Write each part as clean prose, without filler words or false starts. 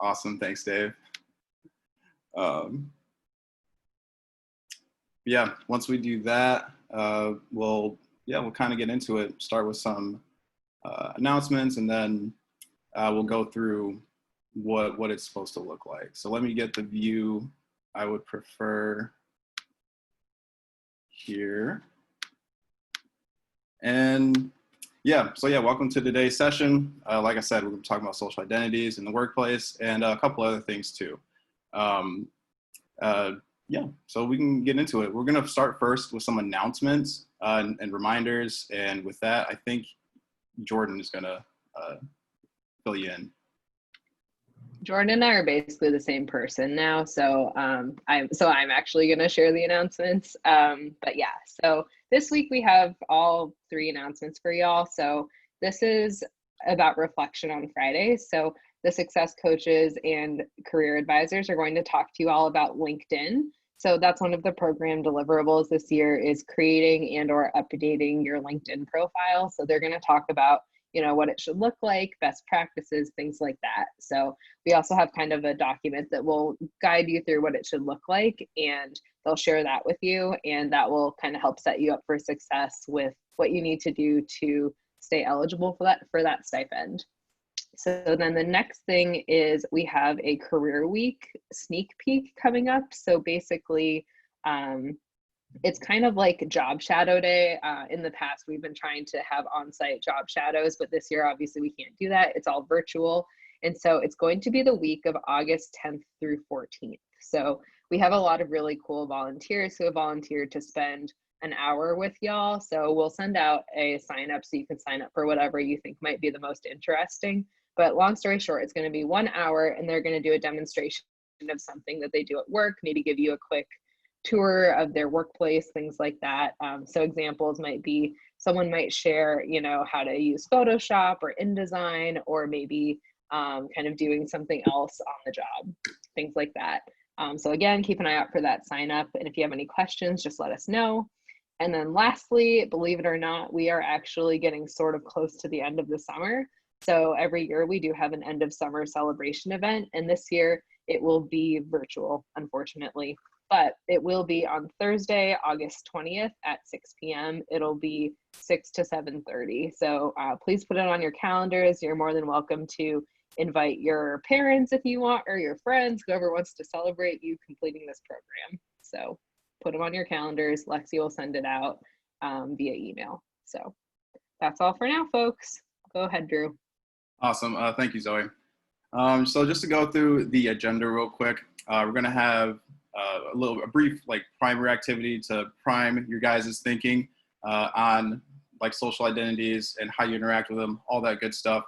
Awesome. Thanks, Dave. Yeah, once we do that, we'll kind of get into it. Start with some announcements, and then we'll go through what it's supposed to look like. So let me get the view I would prefer here. And welcome to today's session. Like I said, we're going to be talking about social identities in the workplace and a couple other things too. So we can get into it. We're going to start first with some announcements and reminders. And with that, I think Jordan is going to fill you in. Jordan and I are basically the same person now, so I'm actually going to share the announcements. But yeah, so this week we have all 3 announcements for y'all. So this is about reflection on Friday. So the success coaches and career advisors are going to talk to you all about LinkedIn. So that's one of the program deliverables this year, is creating and or updating your LinkedIn profile. So they're going to talk about what it should look like, best practices, things like that. So we also have kind of a document that will guide you through what it should look like, and they'll share that with you, and that will kind of help set you up for success with what you need to do to stay eligible for that stipend. So then the next thing is we have a career week sneak peek coming up. So basically, it's kind of like job shadow day. In the past, we've been trying to have on-site job shadows, but this year, obviously, we can't do that. It's all virtual. And so it's going to be the week of August 10th through 14th. So we have a lot of really cool volunteers who have volunteered to spend an hour with y'all. So we'll send out a sign up so you can sign up for whatever you think might be the most interesting. But long story short, it's going to be 1 hour, and they're going to do a demonstration of something that they do at work, maybe give you a quick tour of their workplace, things like that. So examples might be someone might share, how to use Photoshop or InDesign, or maybe kind of doing something else on the job, things like that. So again, keep an eye out for that sign up. And if you have any questions, just let us know. And then lastly, believe it or not, we are actually getting sort of close to the end of the summer. So every year we do have an end of summer celebration event. And this year it will be virtual, unfortunately. But it will be on Thursday, August 20th at 6 p.m. It'll be 6 to 7:30. So please put it on your calendars. You're more than welcome to invite your parents if you want, or your friends, whoever wants to celebrate you completing this program. So put them on your calendars. Lexi will send it out via email. So that's all for now, folks. Go ahead, Drew. Awesome. Thank you, Zoe. So just to go through the agenda real quick, we're going to have a brief primary activity to prime your guys' thinking on social identities and how you interact with them, all that good stuff.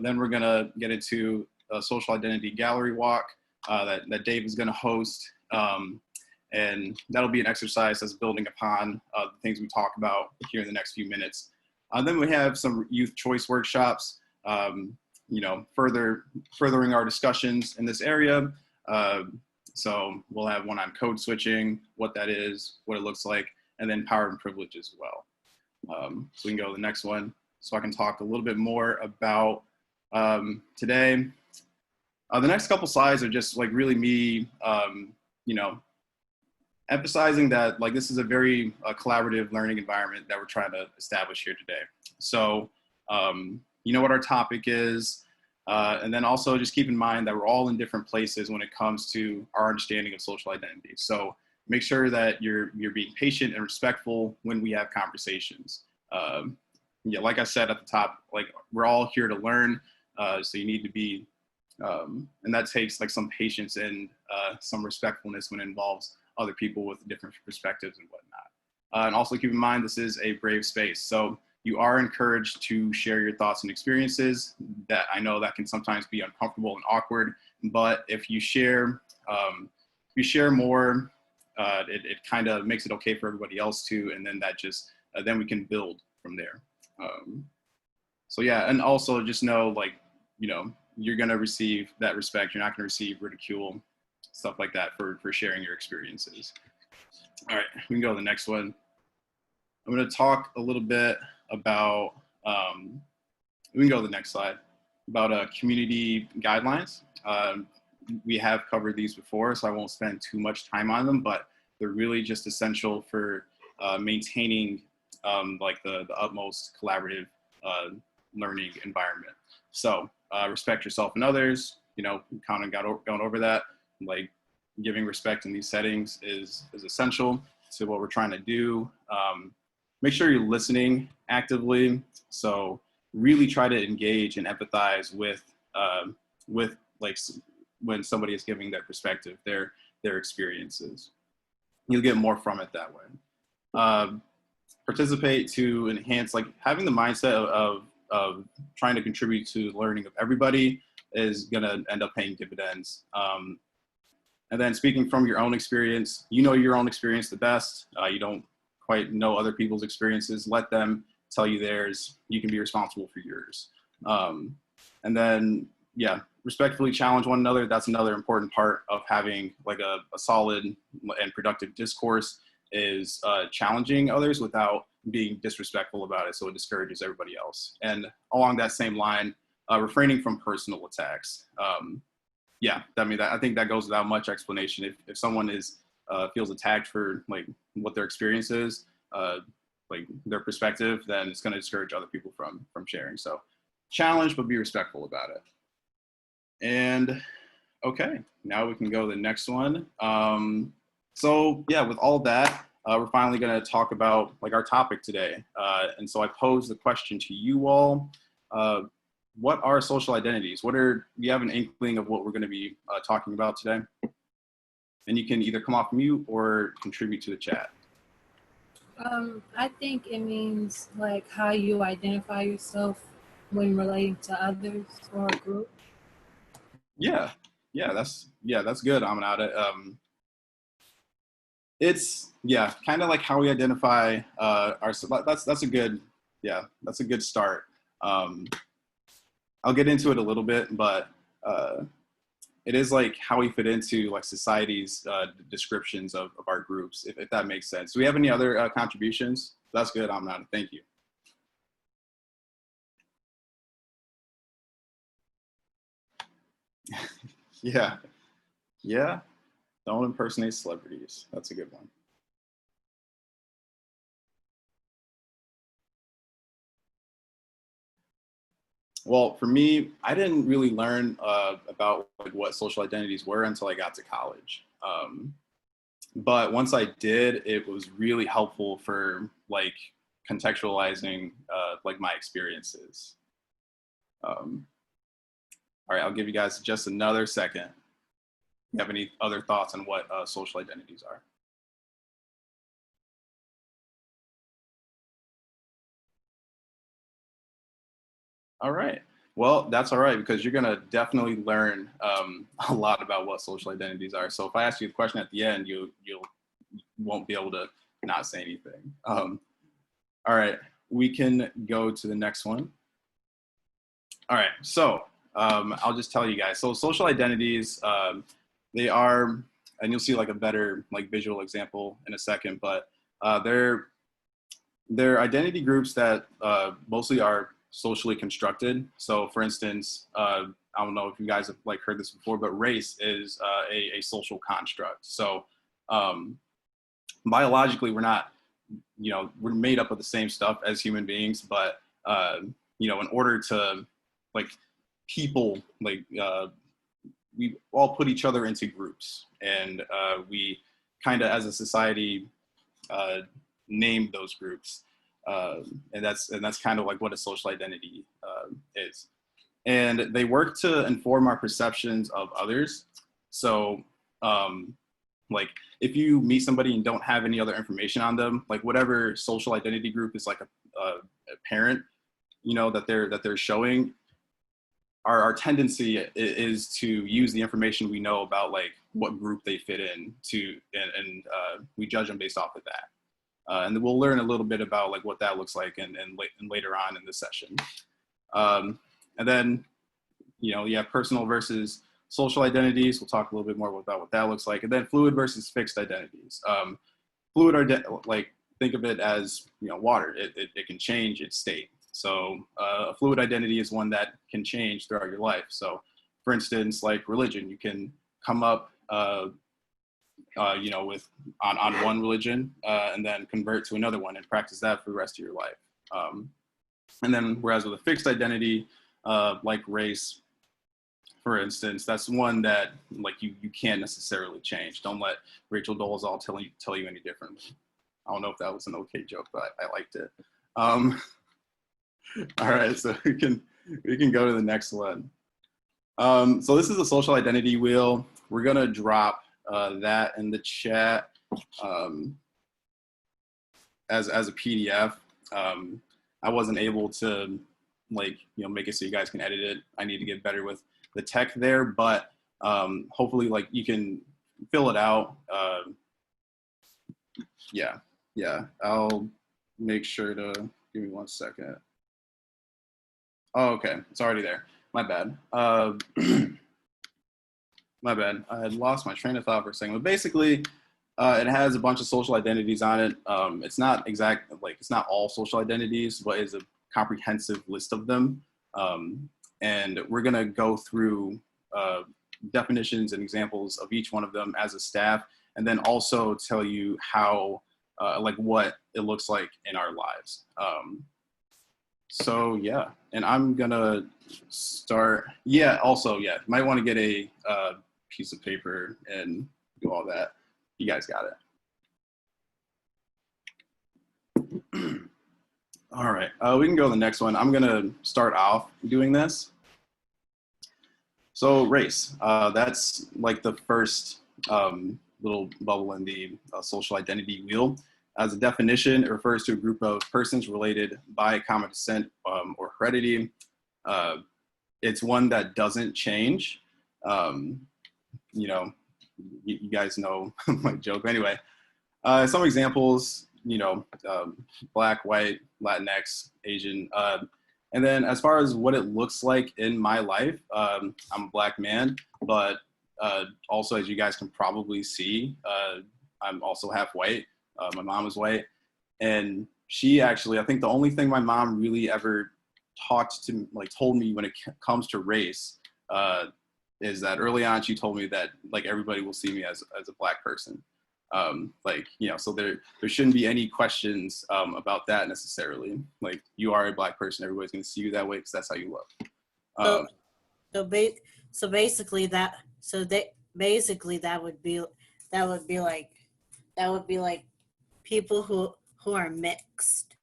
Then we're going to get into a social identity gallery walk that Dave is going to host. And that'll be an exercise that's building upon the things we talk about here in the next few minutes. Then we have some youth choice workshops, furthering our discussions in this area. So we'll have one on code switching, what that is, what it looks like, and then power and privilege as well. So we can go to the next one. So I can talk a little bit more about today. The next couple slides are just really me, emphasizing that this is a very collaborative learning environment that we're trying to establish here today. So you know what our topic is. And then also just keep in mind that we're all in different places when it comes to our understanding of social identity. So make sure that you're being patient and respectful when we have conversations. Like I said at the top, we're all here to learn. So you need to be, and that takes some patience and some respectfulness when it involves other people with different perspectives and whatnot. And also keep in mind, this is a brave space. So you are encouraged to share your thoughts and experiences. That I know that can sometimes be uncomfortable and awkward, but if you share more, it kind of makes it okay for everybody else too, and then that just then we can build from there. So yeah, and also just know you're gonna receive that respect. You're not gonna receive ridicule, stuff like that for sharing your experiences. All right, we can go to the next one. I'm going to talk a little bit about, we can go to the next slide, about community guidelines. we have covered these before, so I won't spend too much time on them, but they're really just essential for maintaining like the utmost collaborative learning environment. So respect yourself and others, you know, kind of going over that, like giving respect in these settings is essential to what we're trying to do. Make sure you're listening actively. So really try to engage and empathize with like when somebody is giving their perspective, their experiences. You'll get more from it that way. Participate to enhance, like having the mindset of trying to contribute to the learning of everybody is going to end up paying dividends. And then speaking from your own experience, you know your own experience the best. You don't quite know other people's experiences. Let them tell you theirs. You can be responsible for yours. And then, yeah, respectfully challenge one another. That's another important part of having like a solid and productive discourse, is challenging others without being disrespectful about it, so it discourages everybody else. And along that same line, refraining from personal attacks. Yeah, I mean, I think that goes without much explanation. If someone feels attacked for like what their experience is, like their perspective, then it's going to discourage other people from sharing. So challenge, but be respectful about it. And okay, now we can go to the next one. So yeah, with all that, we're finally going to talk about like our topic today. And so I posed the question to you all. What are social identities? Do you have an inkling of what we're going to be talking about today? And you can either come off mute or contribute to the chat. I think it means like how you identify yourself when relating to others or a group. Yeah, that's good, Aminata. It's kind of like how we identify ourselves. That's a good start. I'll get into it a little bit, but it is like how we fit into like society's descriptions of our groups, if that makes sense. Do we have any other contributions? That's good, Aminata. Thank you. Yeah. Don't impersonate celebrities. That's a good one. Well, for me, I didn't really learn about like what social identities were until I got to college. But once I did, it was really helpful for like contextualizing like my experiences. All right, I'll give you guys just another second. You have any other thoughts on what social identities are? All right. Well, that's all right, because you're going to definitely learn a lot about what social identities are. So if I ask you a question at the end, you won't be able to not say anything. All right, we can go to the next one. All right, so I'll just tell you guys. So social identities, they are, and you'll see like a better like visual example in a second, but they're identity groups that mostly are socially constructed. So for instance, I don't know if you guys have like heard this before, but race is a social construct. So biologically, we're not, we're made up of the same stuff as human beings, but in order to like people, like we all put each other into groups, and we kind of as a society name those groups. And that's kind of like what a social identity is. And they work to inform our perceptions of others. So like if you meet somebody and don't have any other information on them, like whatever social identity group is like a parent, that they're showing, our tendency is to use the information we know about like what group they fit in to, and we judge them based off of that. And we'll learn a little bit about like what that looks like and later on in the session. And then, you have personal versus social identities. We'll talk a little bit more about what that looks like. And then fluid versus fixed identities. Fluid, like think of it as, water. It can change its state. So a fluid identity is one that can change throughout your life. So for instance, like religion, you can come up, you know, with on one religion and then convert to another one and practice that for the rest of your life. And then whereas with a fixed identity, like race, for instance, that's one that like you can't necessarily change. Don't let Rachel Dolezal tell you any different. I don't know if that was an okay joke, but I liked it. All right, so we can go to the next one. So this is a social identity wheel. We're gonna drop that in the chat as a PDF. I wasn't able to like, you know, make it so you guys can edit it. I need to get better with the tech there, but hopefully like you can fill it out. Yeah, I'll make sure to, give me 1 second. Oh, okay, it's already there. My bad. My bad. I had lost my train of thought for a second. But basically, it has a bunch of social identities on it. It's not exact, like it's not all social identities, but it's a comprehensive list of them. And we're gonna go through definitions and examples of each one of them as a staff, and then also tell you how, like what it looks like in our lives. So yeah, and I'm gonna start. Yeah, also, yeah, might want to get a piece of paper and do all that. You guys got it. All right, we can go to the next one. I'm gonna start off doing this. So race, that's like the first little bubble in the social identity wheel. As a definition, it refers to a group of persons related by common descent or heredity. It's one that doesn't change. You know, you guys know my joke. Anyway, some examples, you know, Black, white, Latinx, Asian. And then as far as what it looks like in my life, I'm a Black man, but also as you guys can probably see, I'm also half white. My mom is white, and she actually, I think the only thing my mom really ever told me when it comes to race is that early on she told me that like everybody will see me as a Black person. Like, you know, so there shouldn't be any questions about that necessarily. Like, you are a Black person, everybody's gonna see you that way because that's how you look. So basically that would be like people who are mixed.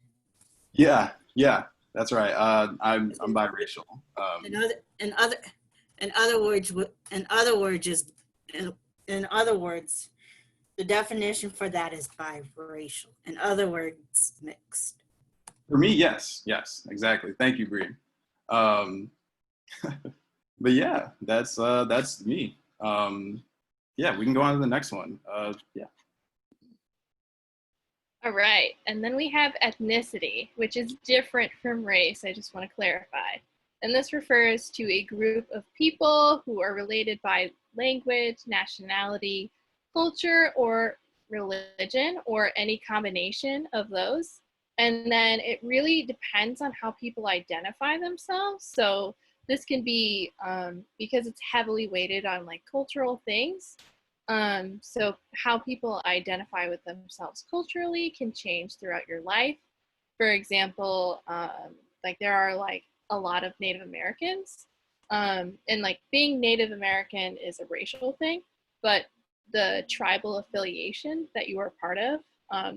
Yeah, that's right. I'm biracial. In other words, the definition for that is biracial. In other words, mixed. For me, yes, exactly. Thank you, Bree. But yeah, that's me. Yeah, we can go on to the next one. Yeah. All right, and then we have ethnicity, which is different from race, I just want to clarify. And this refers to a group of people who are related by language, nationality, culture, or religion, or any combination of those. And then it really depends on how people identify themselves. So this can be, because it's heavily weighted on like cultural things, so how people identify with themselves culturally can change throughout your life. For example, like there are like a lot of Native Americans, and like being Native American is a racial thing, but the tribal affiliation that you are part of.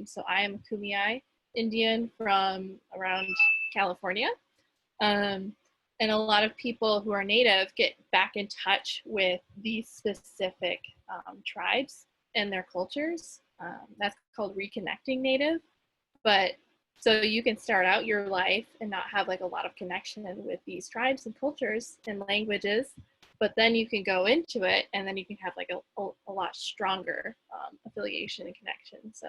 So I am a Kumeyaay Indian from around California. And a lot of people who are Native get back in touch with these specific tribes and their cultures. That's called reconnecting Native. But so you can start out your life and not have like a lot of connection with these tribes and cultures and languages, but then you can go into it and then you can have like a lot stronger affiliation and connection. So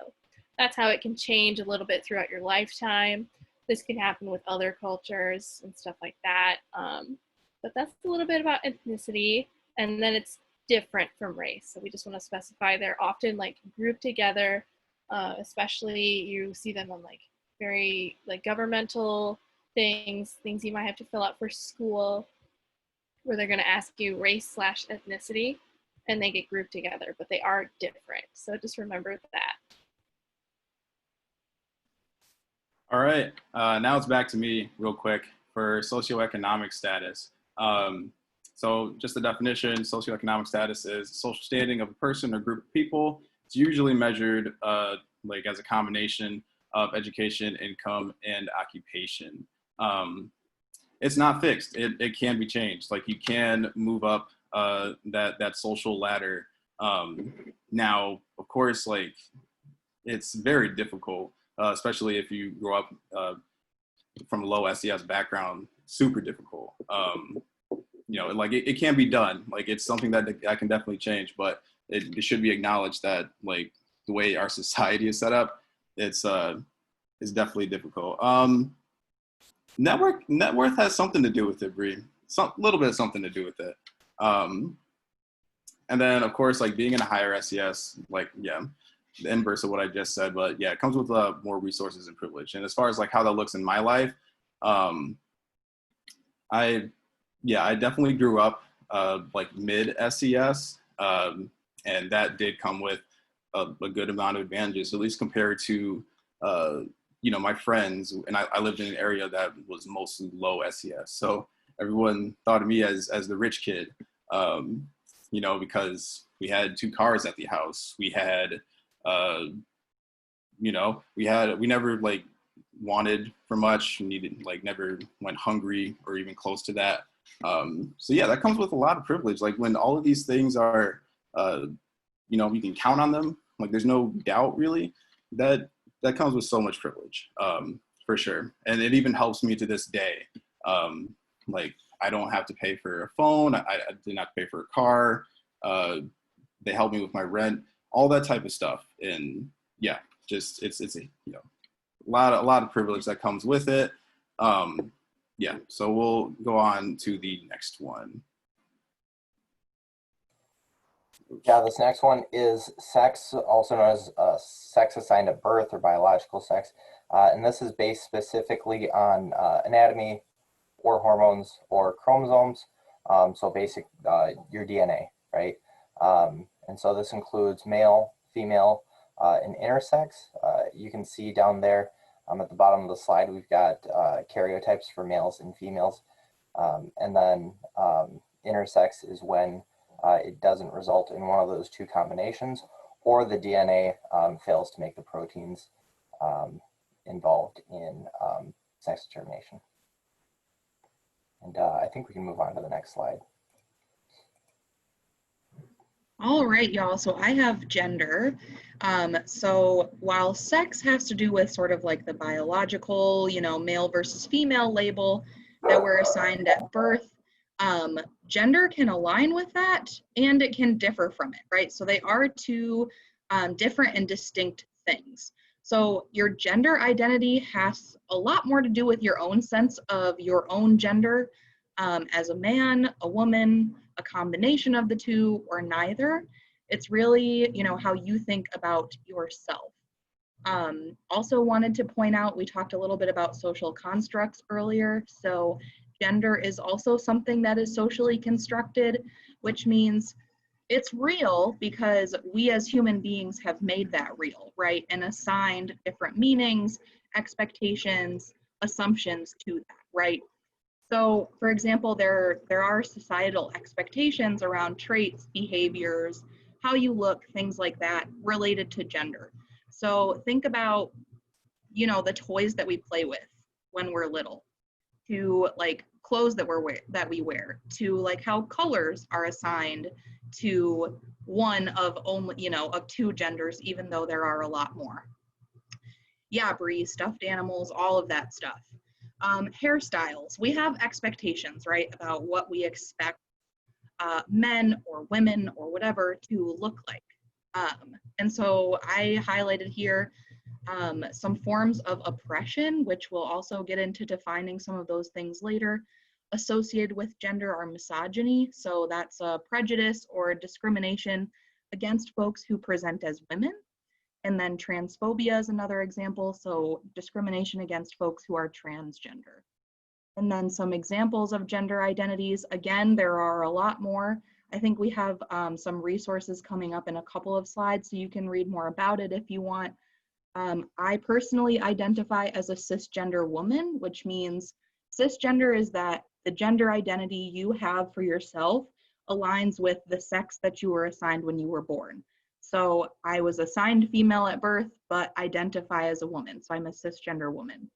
that's how it can change a little bit throughout your lifetime. This can happen with other cultures and stuff like that. But that's a little bit about ethnicity, and then it's different from race. So we just want to specify they're often like grouped together, especially you see them on like very like governmental things you might have to fill out for school. where they're going to ask you race/ethnicity, and they get grouped together, but they are different. So just remember that. All right, now it's back to me real quick for socioeconomic status. So just the definition, socioeconomic status is social standing of a person or group of people. It's usually measured like as a combination of education, income, and occupation. It's not fixed. It can be changed. Like you can move up that social ladder. Now, of course, like it's very difficult, especially if you grow up from a low SES background. Super difficult. You know, like it can be done. Like it's something that can definitely change, but it should be acknowledged that like the way our society is set up, it's definitely difficult. Net worth has something to do with it, Bree. Some little bit of something to do with it. And then of course, like being in a higher SES, like yeah, the inverse of what I just said, but yeah, it comes with more resources and privilege. And as far as like how that looks in my life, I definitely grew up like mid SES, and that did come with a good amount of advantages, at least compared to you know, my friends. And I lived in an area that was mostly low SES, so everyone thought of me as the rich kid, you know, because we had 2 cars at the house. We had you know, we never like wanted for much, needed like never went hungry or even close to that. So yeah, that comes with a lot of privilege. Like when all of these things are, you know, you can count on them. Like there's no doubt really that comes with so much privilege, for sure. And it even helps me to this day. Like I don't have to pay for a phone. I didn't have to pay for a car. They help me with my rent, all that type of stuff. And yeah, just it's a, you know, a lot of privilege that comes with it. Yeah, so we'll go on to the next one. Yeah, this next one is sex, also known as sex assigned at birth or biological sex. And this is based specifically on anatomy or hormones or chromosomes. So basic, your DNA, right? And so this includes male, female, and intersex. You can see down there at the bottom of the slide, we've got karyotypes for males and females. And then intersex is when it doesn't result in one of those 2 combinations, or the DNA fails to make the proteins involved in sex determination. And I think we can move on to the next slide. All right, y'all, so I have gender. So while sex has to do with sort of like the biological, you know, male versus female label that we're assigned at birth, gender can align with that and it can differ from it, right? So they are 2 different and distinct things. So your gender identity has a lot more to do with your own sense of your own gender as a man, a woman, a combination of the 2, or neither. It's really, you know, how you think about yourself. Also wanted to point out, we talked a little bit about social constructs earlier. So gender is also something that is socially constructed, which means it's real because we as human beings have made that real, right? And assigned different meanings, expectations, assumptions to that, right? So, for example, there are societal expectations around traits, behaviors, how you look, things like that related to gender. So think about, you know, the toys that we play with when we're little, to like clothes that we wear, to like how colors are assigned to one of only, you know, of 2 genders, even though there are a lot more. Yeah, Bree, stuffed animals, all of that stuff. Hairstyles, we have expectations, right, about what we expect men or women or whatever to look like. And so I highlighted here some forms of oppression, which we'll also get into defining some of those things later. Associated with gender are misogyny, so that's a prejudice or discrimination against folks who present as women. And then transphobia is another example, so discrimination against folks who are transgender. And then some examples of gender identities. Again, there are a lot more. I think we have some resources coming up in a couple of slides, so you can read more about it if you want. I personally identify as a cisgender woman, which means cisgender is that the gender identity you have for yourself aligns with the sex that you were assigned when you were born. So I was assigned female at birth, but identify as a woman. So I'm a cisgender woman.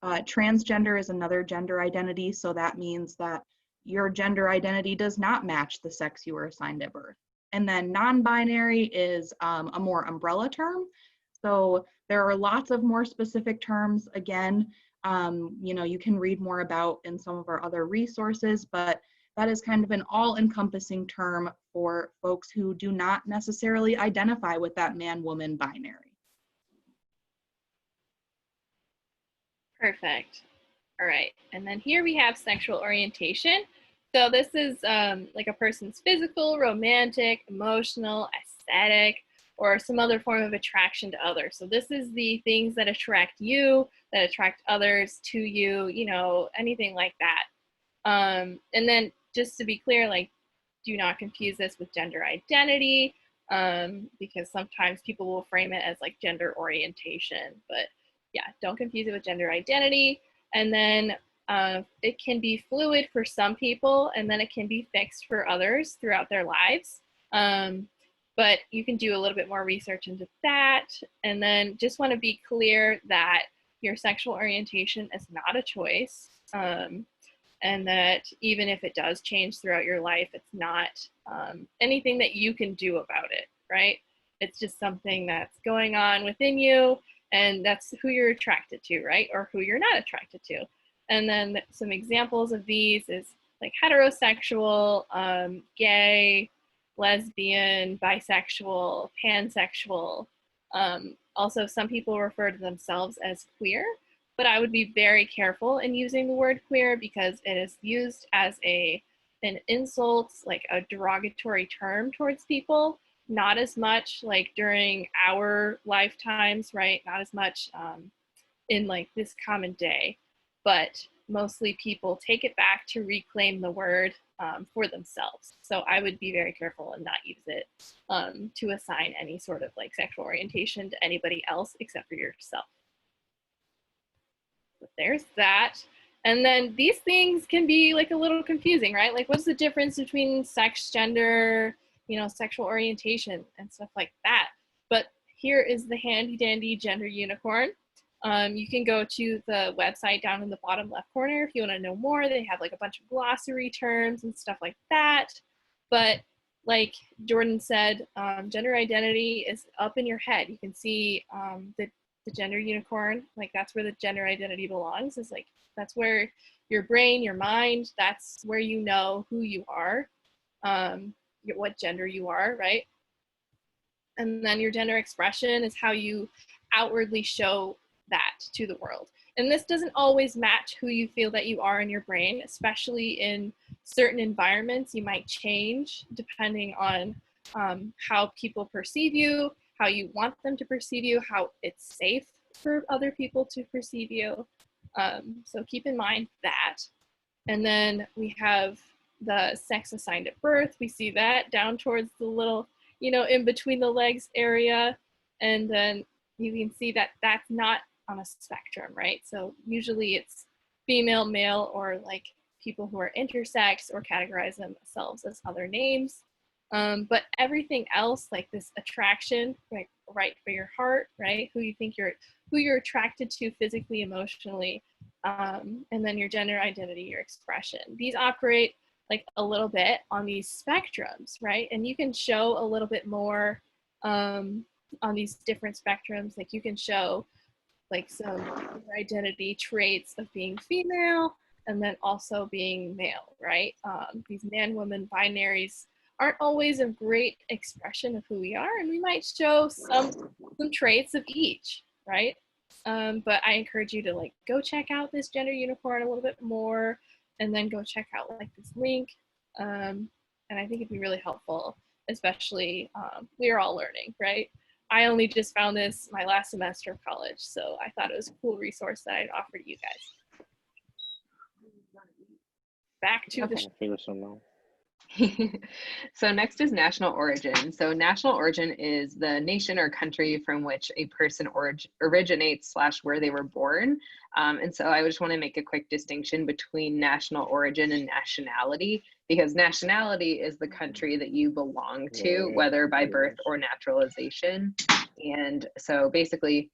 Transgender is another gender identity. So that means that your gender identity does not match the sex you were assigned at birth. And then non-binary is a more umbrella term. So there are lots of more specific terms. Again, you can read more about in some of our other resources, but that is kind of an all-encompassing term for folks who do not necessarily identify with that man-woman binary. Perfect. All right. And then here we have sexual orientation. So this is like a person's physical, romantic, emotional, aesthetic, or some other form of attraction to others. So this is the things that attract you, that attract others to you, anything like that. And then just to be clear, like, do not confuse this with gender identity, because sometimes people will frame it as like gender orientation, but yeah, don't confuse it with gender identity. And then it can be fluid for some people, and then it can be fixed for others throughout their lives. But you can do a little bit more research into that. And then just want to be clear that your sexual orientation is not a choice. And that even if it does change throughout your life, it's not anything that you can do about it, right? It's just something that's going on within you, and that's who you're attracted to, right? Or who you're not attracted to. And then some examples of these is like heterosexual, gay, lesbian, bisexual, pansexual. Also, some people refer to themselves as queer, but I would be very careful in using the word queer because it is used as an insult, like a derogatory term towards people. Not as much like during our lifetimes, right? Not as much in like this common day, but mostly people take it back to reclaim the word for themselves. So I would be very careful and not use it to assign any sort of like sexual orientation to anybody else except for yourself. But there's that. And then these things can be like a little confusing, right? Like, what's the difference between sex, gender, sexual orientation and stuff like that? But here is the handy dandy gender unicorn. You can go to the website down in the bottom left corner if you want to know more. They have like a bunch of glossary terms and stuff like that. But like Jordan said, gender identity is up in your head. You can see the gender unicorn, like that's where the gender identity belongs. Is like that's where your brain, your mind, that's where you know who you are, what gender you are, right? And then your gender expression is how you outwardly show that to the world. And this doesn't always match who you feel that you are in your brain, especially in certain environments. You might change depending on how people perceive you, how you want them to perceive you, how it's safe for other people to perceive you. So keep in mind that. And then we have the sex assigned at birth. We see that down towards the little, in between the legs area. And then you can see that that's not on a spectrum, right? So usually it's female, male, or like people who are intersex or categorize themselves as other names. But everything else, like this attraction, like right for your heart, right? Who you're attracted to physically, emotionally, and then your gender identity, your expression. These operate like a little bit on these spectrums, right? And you can show a little bit more on these different spectrums. Like you can show like some identity traits of being female and then also being male, right? These man-woman binaries aren't always a great expression of who we are, and we might show some traits of each, right? But I encourage you to like go check out this gender unicorn a little bit more, and then go check out like this link. And I think it'd be really helpful, especially we are all learning, right? I only just found this my last semester of college, so I thought it was a cool resource that I'd offer to you guys. back to the Okay. Figure something out. So next is national origin. So national origin is the nation or country from which a person originates / where they were born. And so I just want to make a quick distinction between national origin and nationality, because nationality is the country that you belong to, whether by birth or naturalization. And so basically,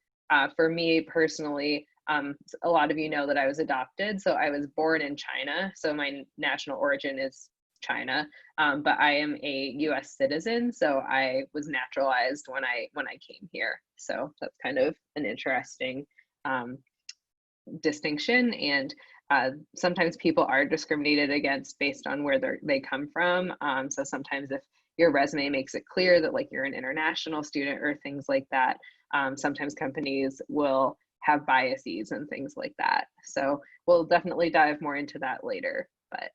for me personally, a lot of you know that I was adopted. So I was born in China. So my national origin is China, but I am a U.S. citizen, so I was naturalized when I came here. So that's kind of an interesting distinction. And sometimes people are discriminated against based on where they come from. So sometimes if your resume makes it clear that like you're an international student or things like that, sometimes companies will have biases and things like that. So we'll definitely dive more into that later. But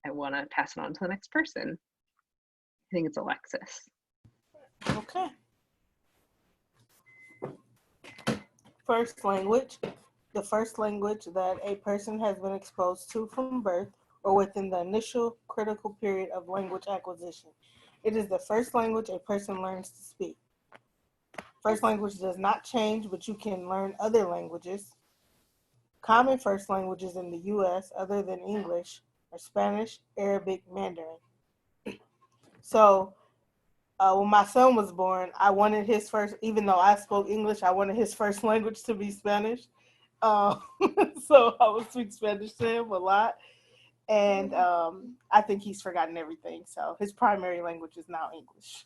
I want to pass it on to the next person. I think it's Alexis. Okay. First language. The first language that a person has been exposed to from birth or within the initial critical period of language acquisition. It is the first language a person learns to speak. First language does not change, but you can learn other languages. Common first languages in the U.S. other than English are Spanish, Arabic, Mandarin. So when my son was born, I wanted his first, even though I spoke English, I wanted his first language to be Spanish. So I would speak Spanish to him a lot. And I think he's forgotten everything. So his primary language is now English.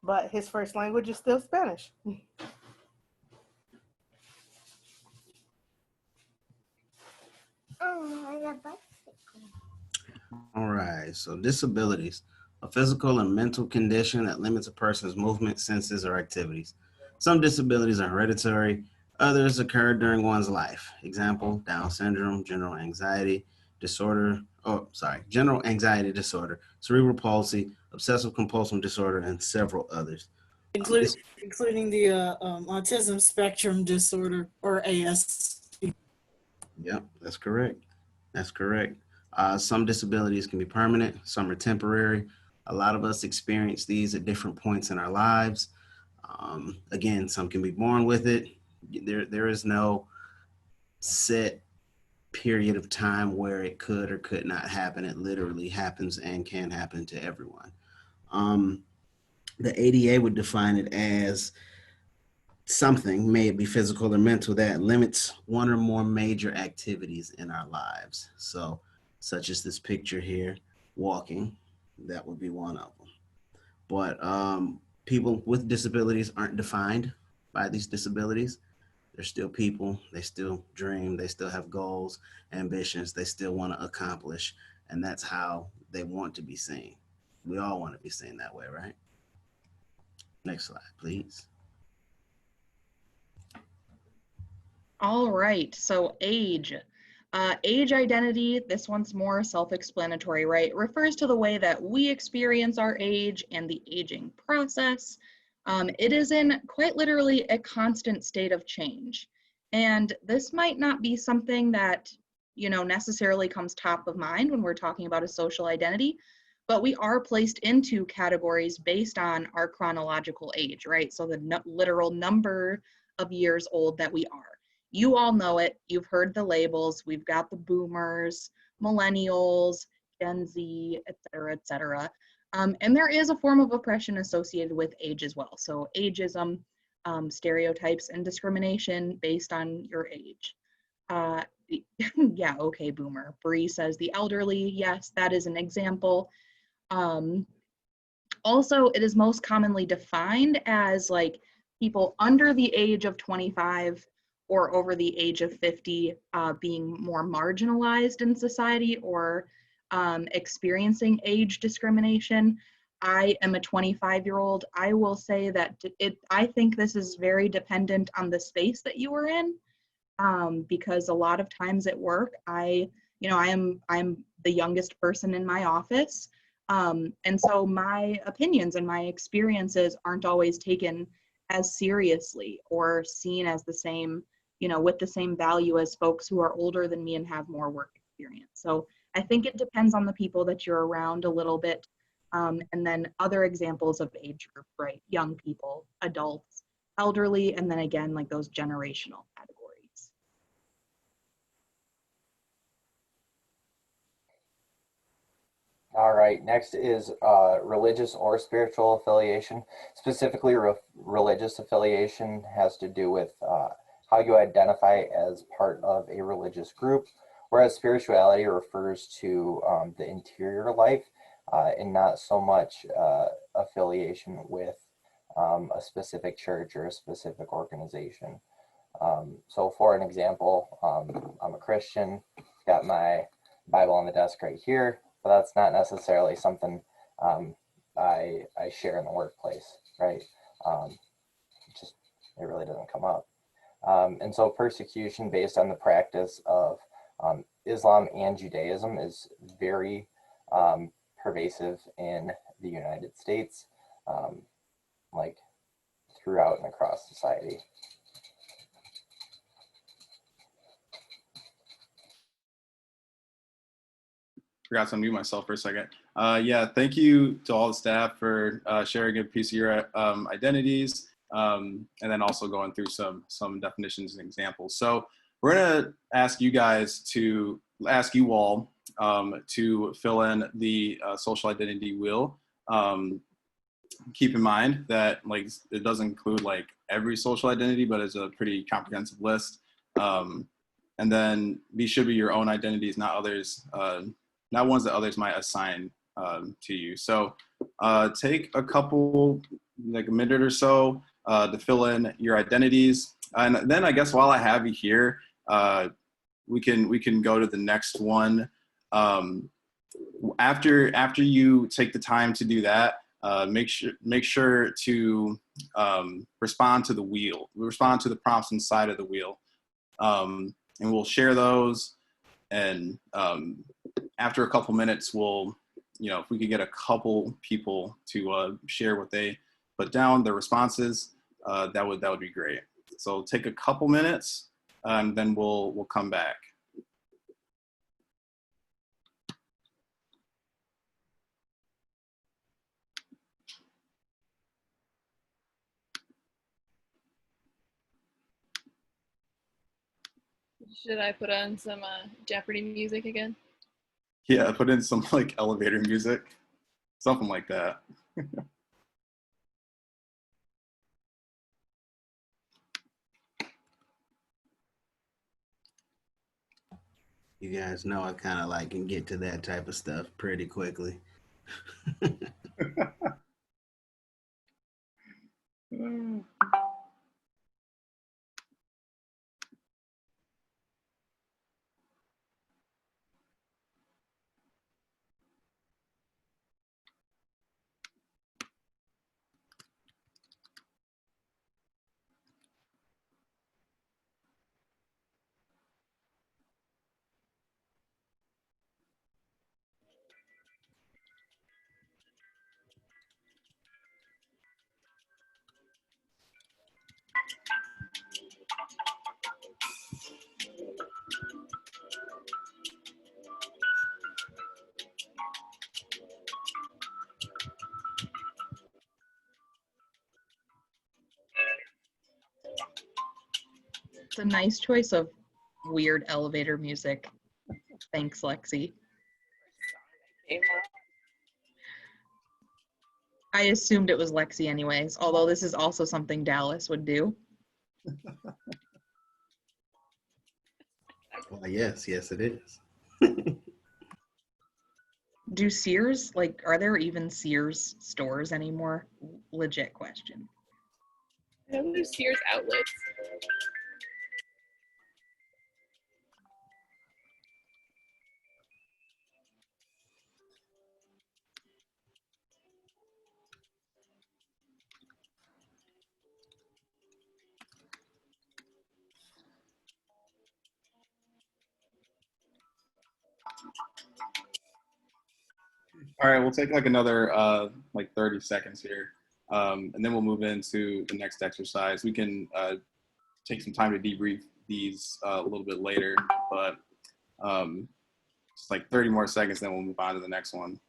But his first language is still Spanish. All right, so disabilities, a physical and mental condition that limits a person's movement, senses, or activities. Some disabilities are hereditary, others occur during one's life. Example, Down syndrome, general anxiety disorder, cerebral palsy, obsessive compulsive disorder, and several others. Including the autism spectrum disorder, or ASD. Yep, that's correct. That's correct. Some disabilities can be permanent, some are temporary. A lot of us experience these at different points in our lives. Again, some can be born with it. There is no set period of time where it could or could not happen. It literally happens and can happen to everyone. The ADA would define it as something, may it be physical or mental, that limits one or more major activities in our lives. So, such as this picture here, walking, that would be one of them. But people with disabilities aren't defined by these disabilities. They're still people, they still dream, they still have goals, ambitions, they still want to accomplish, and that's how they want to be seen. We all want to be seen that way, right? Next slide, please. All right, so age. Age identity, this one's more self-explanatory, right? It refers to the way that we experience our age and the aging process. It is in quite literally a constant state of change. And this might not be something that, necessarily comes top of mind when we're talking about a social identity, but we are placed into categories based on our chronological age, right? So the literal number of years old that we are. You all know it. You've heard the labels. We've got the boomers, millennials, Gen Z, et cetera, et cetera. And there is a form of oppression associated with age as well. So ageism, stereotypes, and discrimination based on your age. Yeah, okay, boomer. Bree says the elderly. Yes, that is an example. Also, it is most commonly defined as like people under the age of 25 or over the age of 50 being more marginalized in society or experiencing age discrimination. I am a 25-year-old. I will say that I think this is very dependent on the space that you are in, because a lot of times at work, I'm the youngest person in my office, and so my opinions and my experiences aren't always taken as seriously or seen as the same, with the same value as folks who are older than me and have more work experience. So I think it depends on the people that you're around a little bit. And then other examples of age group, right? Young people, adults, elderly, and then again, like those generational categories. All right, next is religious or spiritual affiliation. Specifically, religious affiliation has to do with how you identify as part of a religious group, whereas spirituality refers to the interior life and not so much affiliation with a specific church or a specific organization. So for an example, I'm a Christian, got my Bible on the desk right here, but that's not necessarily something I share in the workplace, right? It really doesn't come up. And so persecution based on the practice of Islam and Judaism is very pervasive in the United States, like throughout and across society. Forgot to unmute myself for a second. Yeah, thank you to all the staff for sharing a piece of your identities, and then also going through some definitions and examples. So we're gonna ask you all to fill in the social identity wheel. Keep in mind that like it doesn't include like every social identity, but it's a pretty comprehensive list. And then these should be your own identities, not others. Not ones that others might assign to you. So take a couple, like a minute or so to fill in your identities. And then I guess while I have you here, we can go to the next one. After you take the time to do that, make sure to respond to the prompts inside of the wheel. And we'll share those. And after a couple minutes, we'll, if we could get a couple people to share what they put down, their responses, that would be great. So take a couple minutes, and then we'll come back. Should I put on some Jeopardy music again? Yeah, put in some like elevator music, something like that. You guys know I kind of like can get to that type of stuff pretty quickly. It's a nice choice of weird elevator music. Thanks, Lexi. I assumed it was Lexi anyways, although this is also something Dallas would do. Well, yes, it is. Do Sears, like, are there even Sears stores anymore? Legit question. I know there's Sears outlets. All right, we'll take like another like 30 seconds here, and then we'll move into the next exercise. We can take some time to debrief these a little bit later, but Just like 30 more seconds, then we'll move on to the next one.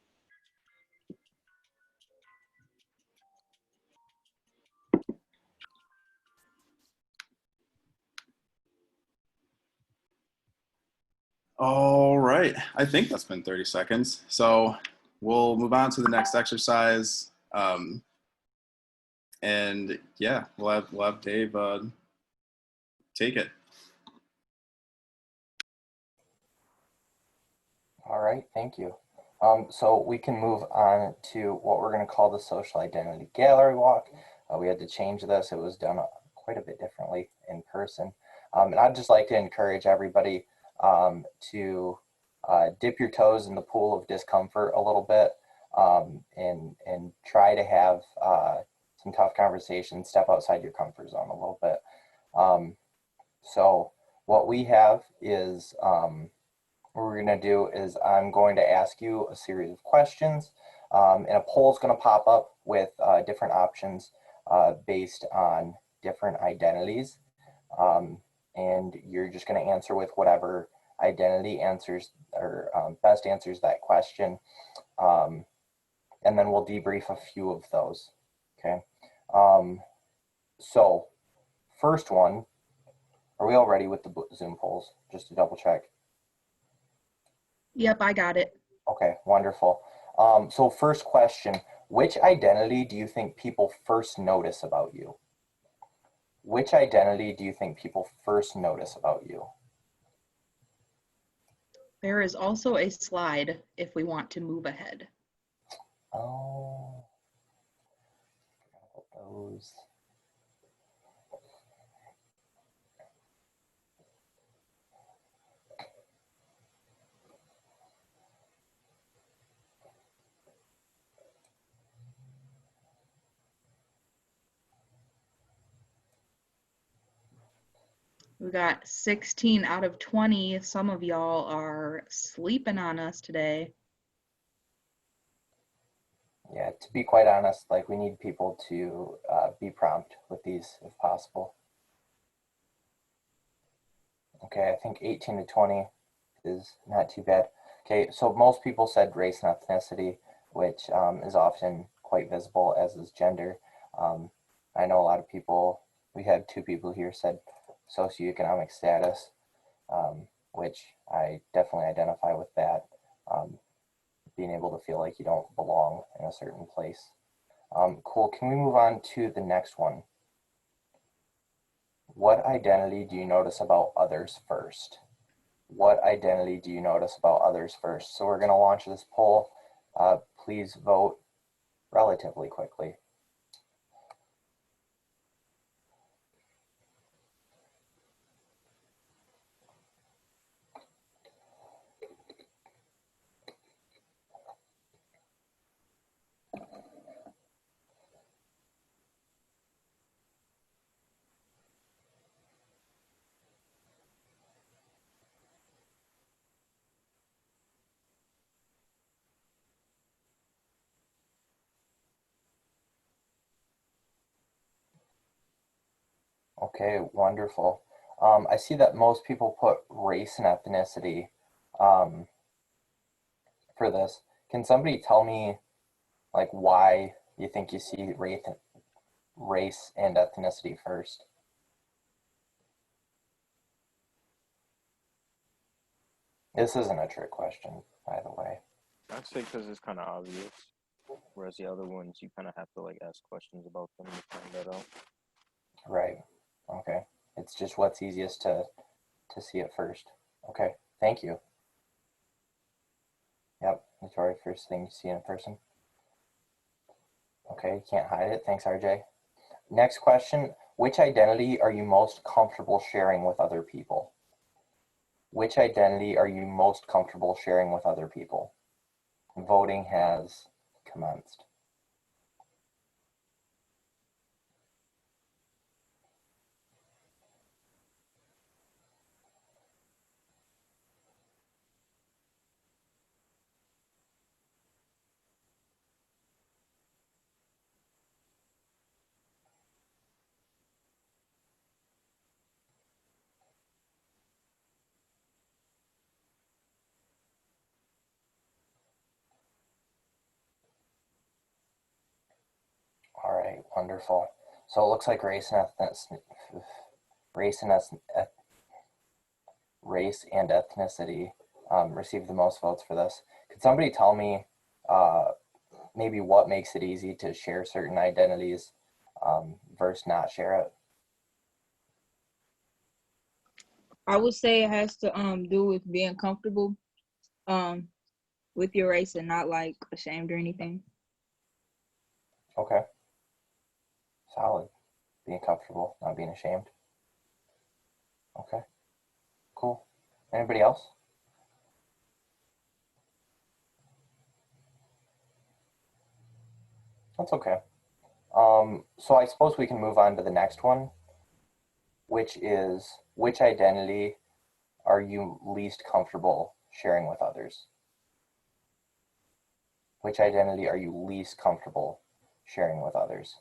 All right, I think that's been 30 seconds. So we'll move on to the next exercise. And yeah, we'll have Dave take it. All right, thank you. So we can move on to what we're going to call the social identity gallery walk. We had to change this. It was done quite a bit differently in person. And I'd just like to encourage everybody to dip your toes in the pool of discomfort a little bit, and try to have some tough conversations, step outside your comfort zone a little bit. So what we have is, what we're going to do is I'm going to ask you a series of questions, and a poll is going to pop up with different options based on different identities. And you're just going to answer with whatever identity answers or best answers that question. And then we'll debrief a few of those. Okay. So first one, are we all ready with the Zoom polls? Just to double check. Yep, I got it. Okay, wonderful. So first question, which identity do you think people first notice about you? Which identity do you think people first notice about you? There is also a slide if we want to move ahead. Oh, those. We got 16 out of 20. Some of y'all are sleeping on us today. Yeah, to be quite honest, like we need people to be prompt with these if possible. Okay, I think 18 to 20 is not too bad. Okay, so most people said race and ethnicity, which is often quite visible, as is gender. I know a lot of people, we had 2 people here said socioeconomic status, which I definitely identify with that. Being able to feel like you don't belong in a certain place. Cool, can we move on to the next one? What identity do you notice about others first? What identity do you notice about others first? So we're going to launch this poll. Please vote relatively quickly. Okay, wonderful. I see that most people put race and ethnicity for this. Can somebody tell me like why you think you see race and ethnicity first? This isn't a trick question, by the way. I'd say because it's kind of obvious, whereas the other ones you kind of have to like ask questions about them to find that out. Right. Okay. It's just what's easiest to see it first. Okay. Thank you. Yep. It's our first thing you see in person. Okay. You can't hide it. Thanks, RJ. Next question. Which identity are you most comfortable sharing with other people? Which identity are you most comfortable sharing with other people? Voting has commenced. Wonderful. So it looks like race and eth- race and ethnicity received the most votes for this. Could somebody tell me maybe what makes it easy to share certain identities versus not share it? I would say it has to do with being comfortable with your race and not like ashamed or anything. Okay, solid. Being comfortable, not being ashamed. Okay, cool. Anybody else? That's okay. So I suppose we can move on to the next one, which is which identity are you least comfortable sharing with others? Which identity are you least comfortable sharing with others?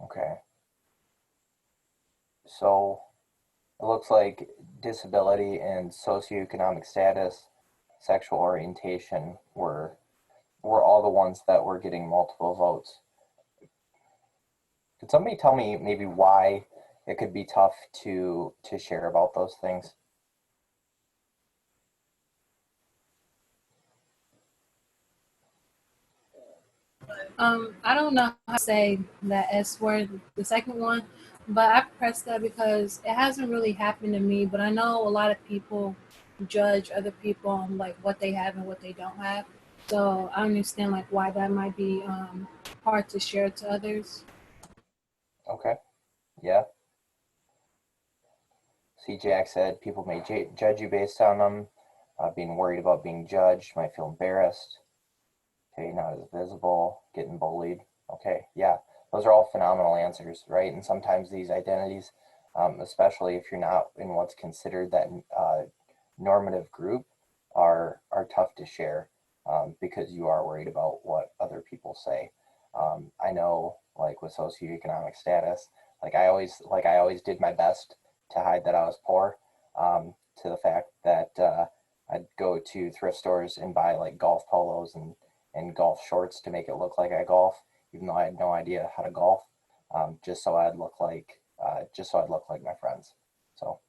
Okay, so it looks like disability and socioeconomic status, sexual orientation were all the ones that were getting multiple votes. Could somebody tell me maybe why it could be tough to share about those things? I don't know how to say that S word, the second one, but I pressed that because it hasn't really happened to me. But I know a lot of people judge other people on like what they have and what they don't have. So I understand like why that might be hard to share to others. Okay, yeah. C. Jack said people may judge you based on them. Being worried about being judged, might feel embarrassed. Okay, not as visible, getting bullied. Okay, yeah, those are all phenomenal answers, right? And sometimes these identities, especially if you're not in what's considered that normative group, are tough to share because you are worried about what other people say. I know, like with socioeconomic status, like I always did my best to hide that I was poor. To the fact that I'd go to thrift stores and buy like golf polos and golf shorts to make it look like I golf, even though I had no idea how to golf, just so I'd look like my friends. So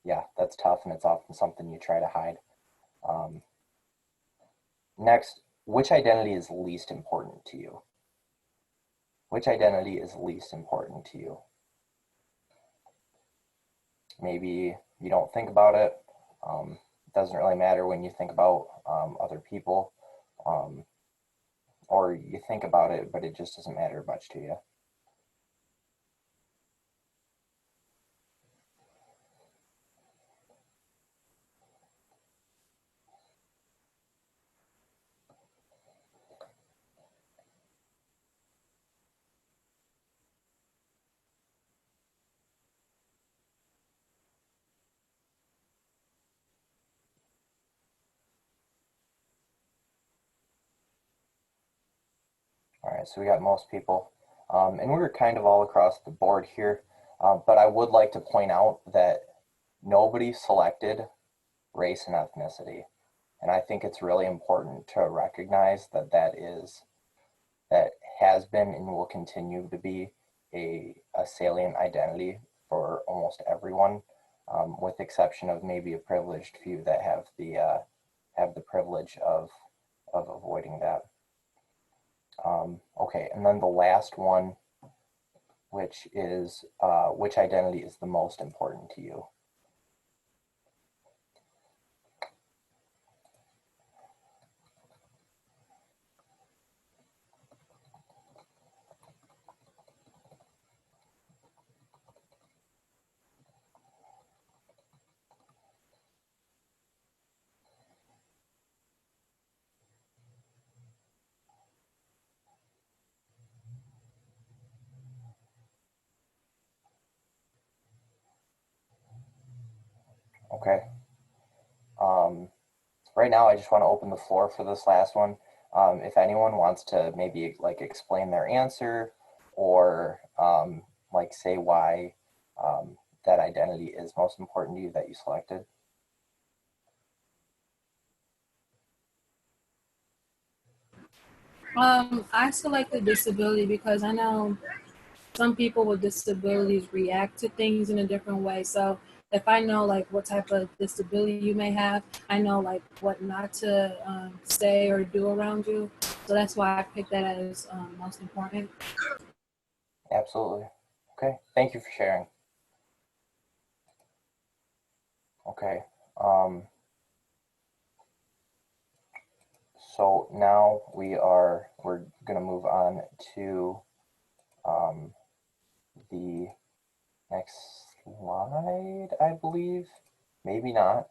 yeah, that's tough, and it's often something you try to hide. Um, Next, which identity is least important to you? Which identity is least important to you? Maybe you don't think about it. It doesn't really matter when you think about other people, um, or you think about it, but it just doesn't matter much to you. All right, so we got most people, and we're kind of all across the board here, but I would like to point out that nobody selected race and ethnicity. And I think it's really important to recognize that that has been and will continue to be a salient identity for almost everyone, with exception of maybe a privileged few that have the privilege of avoiding that. Okay, and then the last one, which is which identity is the most important to you? Okay. Right now, I just want to open the floor for this last one. If anyone wants to maybe like explain their answer or like say why that identity is most important to you that you selected. I selected disability because I know some people with disabilities react to things in a different way. So if I know like what type of disability you may have, I know like what not to say or do around you. So that's why I picked that as most important. Absolutely. Okay. Thank you for sharing. Okay. So now we're going to move on to the next slide, I believe. Maybe not.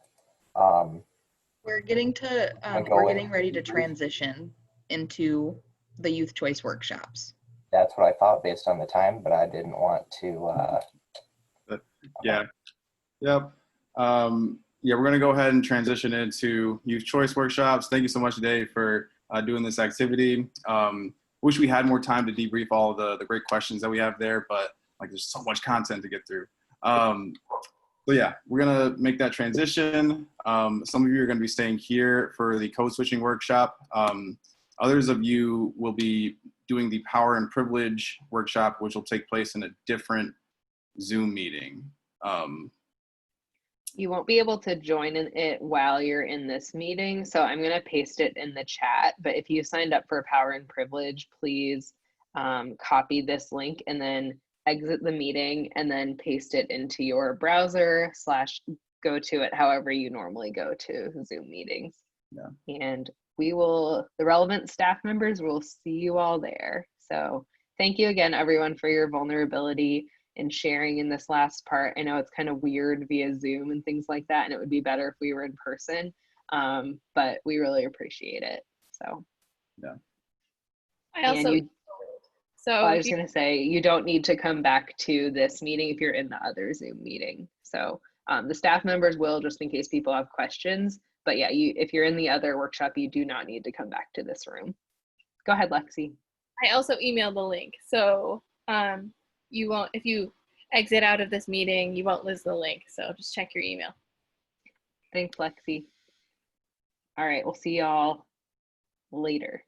We're getting ready to transition into the youth choice workshops. That's what I thought based on the time, but I didn't want to. Yeah. Yep. Yeah, we're going to go ahead and transition into youth choice workshops. Thank you so much, Dave, for doing this activity. Wish we had more time to debrief all of the great questions that we have there, but like there's so much content to get through. So yeah, we're going to make that transition. Some of you are going to be staying here for the code switching workshop. Others of you will be doing the power and privilege workshop, which will take place in a different Zoom meeting. You won't be able to join in it while you're in this meeting, so I'm going to paste it in the chat. But if you signed up for Power and Privilege, please copy this link and then exit the meeting and then paste it into your browser / go to it however you normally go to Zoom meetings. Yeah. And the relevant staff members will see you all there. So thank you again, everyone, for your vulnerability and sharing in this last part. I know it's kind of weird via Zoom and things like that, and it would be better if we were in person, but we really appreciate it. So yeah. I was going to say, you don't need to come back to this meeting if you're in the other Zoom meeting. So the staff members will, just in case people have questions. But yeah, if you're in the other workshop, you do not need to come back to this room. Go ahead, Lexi. I also emailed the link. So you won't, if you exit out of this meeting, you won't lose the link. So just check your email. Thanks, Lexi. All right, we'll see y'all later.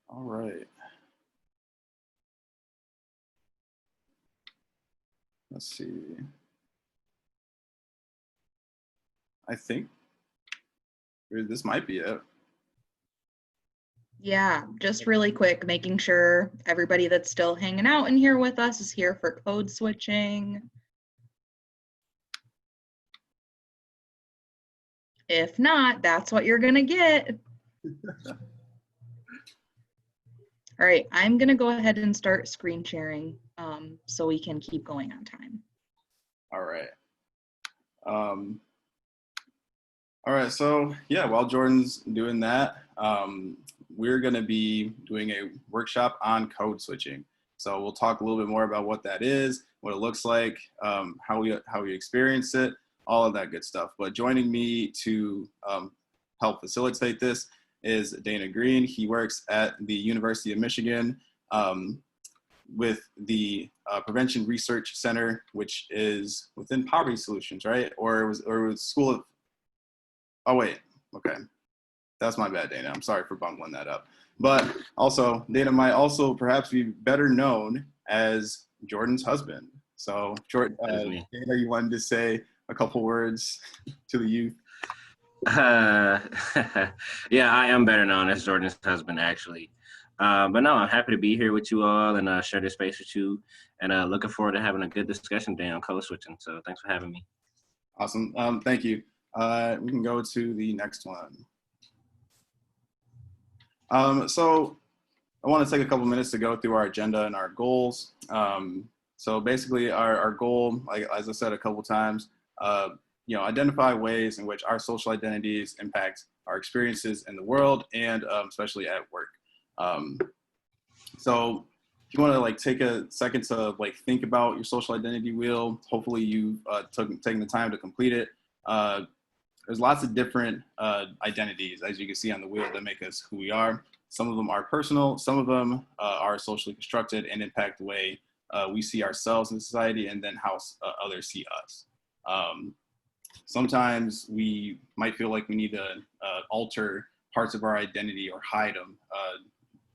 All right. Let's see. I think this might be it. Yeah, just really quick, making sure everybody that's still hanging out in here with us is here for code switching. If not, that's what you're gonna get. All right, I'm gonna go ahead and start screen sharing so we can keep going on time. All right. All right, so yeah, while Jordan's doing that, we're gonna be doing a workshop on code switching. So we'll talk a little bit more about what that is, what it looks like, how we experience it, all of that good stuff. But joining me to help facilitate this is Dana Green. He works at the University of Michigan with the Prevention Research Center, which is within Poverty Solutions, right? Or it was School of, oh wait, okay. That's my bad, Dana. I'm sorry for bumbling that up. But also, Dana might also perhaps be better known as Jordan's husband. So, Jordan, Dana, you wanted to say a couple words to the youth? Yeah, I am better known as Jordan's husband, actually. But no, I'm happy to be here with you all and share this space with you. And looking forward to having a good discussion today on code switching. So thanks for having me. Awesome. Thank you. We can go to the next one. So I want to take a couple minutes to go through our agenda and our goals. So basically our goal, like, as I said a couple times, identify ways in which our social identities impact our experiences in the world and especially at work. Um, so if you want to like take a second to like think about your social identity wheel, hopefully you've taken the time to complete it. There's lots of different identities, as you can see on the wheel, that make us who we are. Some of them are personal, some of them are socially constructed and impact the way we see ourselves in society and then how others see us. Sometimes we might feel like we need to alter parts of our identity or hide them,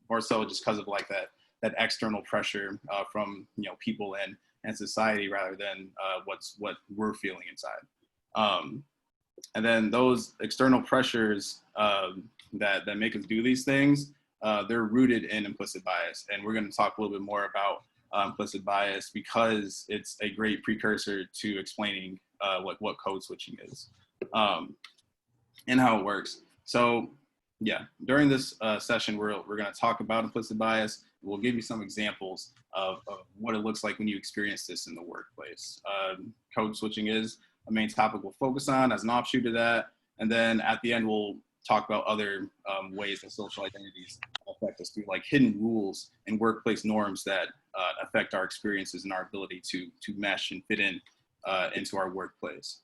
more so just because of like that external pressure from people and society rather than what we're feeling inside. And then those external pressures that make us do these things, they're rooted in implicit bias. And we're going to talk a little bit more about implicit bias because it's a great precursor to explaining what code switching is and how it works. So yeah, during this session, we're going to talk about implicit bias. We'll give you some examples of what it looks like when you experience this in the workplace. Code switching is a main topic we'll focus on as an offshoot of that. And then at the end, we'll talk about other ways that social identities affect us through like hidden rules and workplace norms that affect our experiences and our ability to mesh and fit in into our workplace.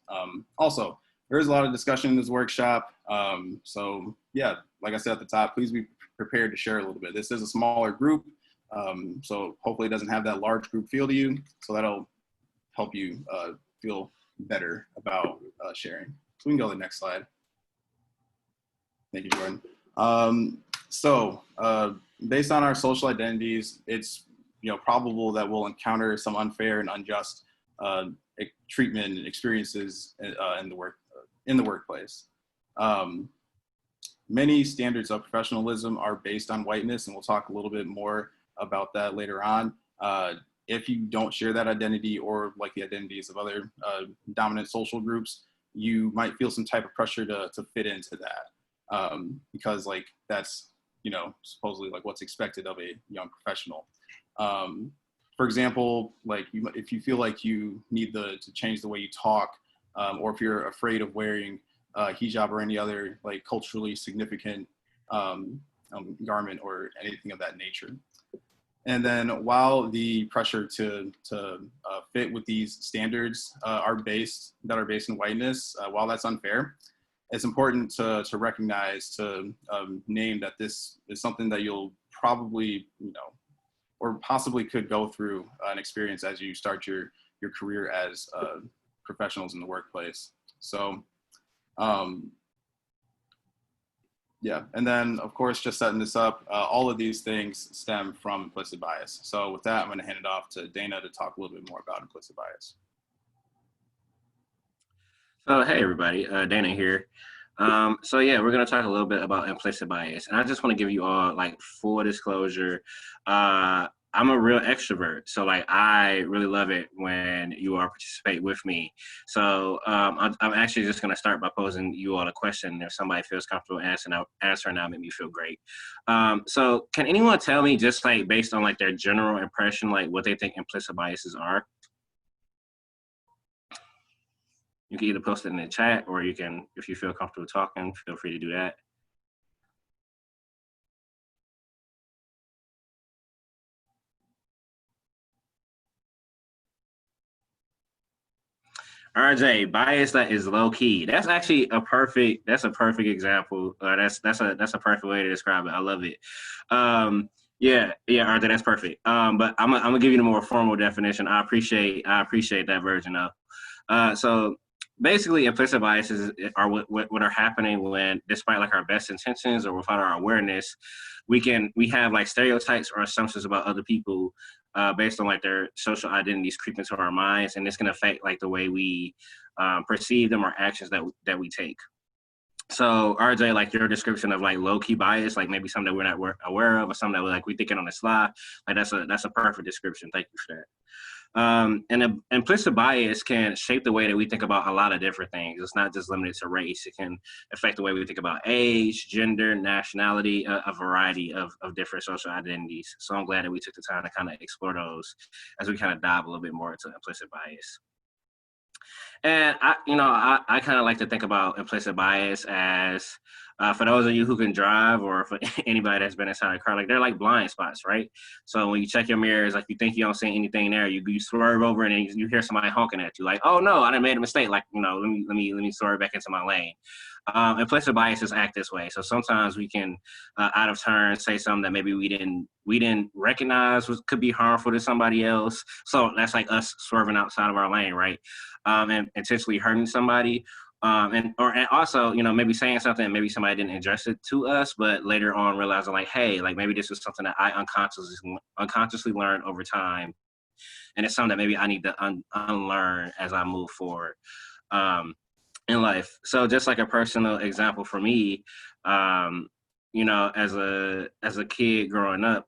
Also, there's a lot of discussion in this workshop. So yeah, like I said at the top, please be prepared to share a little bit. This is a smaller group, so hopefully it doesn't have that large group feel to you. So that'll help you feel better about sharing. So we can go to the next slide. Thank you, Jordan. So based on our social identities, it's probable that we'll encounter some unfair and unjust treatment and experiences in the workplace. Many standards of professionalism are based on whiteness, and we'll talk a little bit more about that later on. If you don't share that identity or like the identities of other dominant social groups, you might feel some type of pressure to fit into that because like that's supposedly like what's expected of a young professional. For example, like if you feel like you need to change the way you talk, or if you're afraid of wearing hijab or any other like culturally significant garment or anything of that nature. And then while the pressure to fit with these standards are based in whiteness, while that's unfair, it's important to recognize, to name that this is something that you'll probably, or possibly could go through an experience as you start your career as professionals in the workplace. So, yeah, and then of course, just setting this up, all of these things stem from implicit bias. So with that, I'm going to hand it off to Dana to talk a little bit more about implicit bias. So hey everybody, Dana here. So yeah, we're gonna talk a little bit about implicit bias, and I just want to give you all like full disclosure. I'm a real extrovert, so like I really love it when you all participate with me. So I'm actually just gonna start by posing you all a question. If somebody feels comfortable answering, that'll make me feel great. So can anyone tell me, just like based on like their general impression, like what they think implicit biases are? You can either post it in the chat, or you can, if you feel comfortable talking, feel free to do that. RJ, bias that is low key. That's actually a perfect example. That's a perfect way to describe it. I love it. Yeah, RJ, that's perfect. But I'm gonna give you the more formal definition. I appreciate that version of. So basically, implicit biases are what are happening when, despite like our best intentions or without our awareness, we have like stereotypes or assumptions about other people based on like their social identities creep into our minds, and this can affect like the way we perceive them or actions that we take. So RJ, like your description of like low key bias, like maybe something that we're not aware of, or something that we're thinking on the slide, like that's a perfect description. Thank you for that. And implicit bias can shape the way that we think about a lot of different things. It's not just limited to race. It can affect the way we think about age, gender, nationality, a variety of different social identities. So I'm glad that we took the time to kind of explore those as we kind of dive a little bit more into implicit bias. And I kind of like to think about implicit bias as for those of you who can drive, or for anybody that's been inside a car, like they're like blind spots, right? So when you check your mirrors, like you think you don't see anything there, you swerve over and then you hear somebody honking at you, like, oh no, I done made a mistake. Like, let me swerve back into my lane. Implicit biases act this way. So sometimes we can, out of turn, say something that maybe we didn't recognize could be harmful to somebody else. So that's like us swerving outside of our lane, right? And intentionally hurting somebody. And also, maybe saying something, maybe somebody didn't address it to us, but later on realizing like, hey, like maybe this was something that I unconsciously learned over time. And it's something that maybe I need to unlearn as I move forward in life. So just like a personal example for me, as a kid growing up,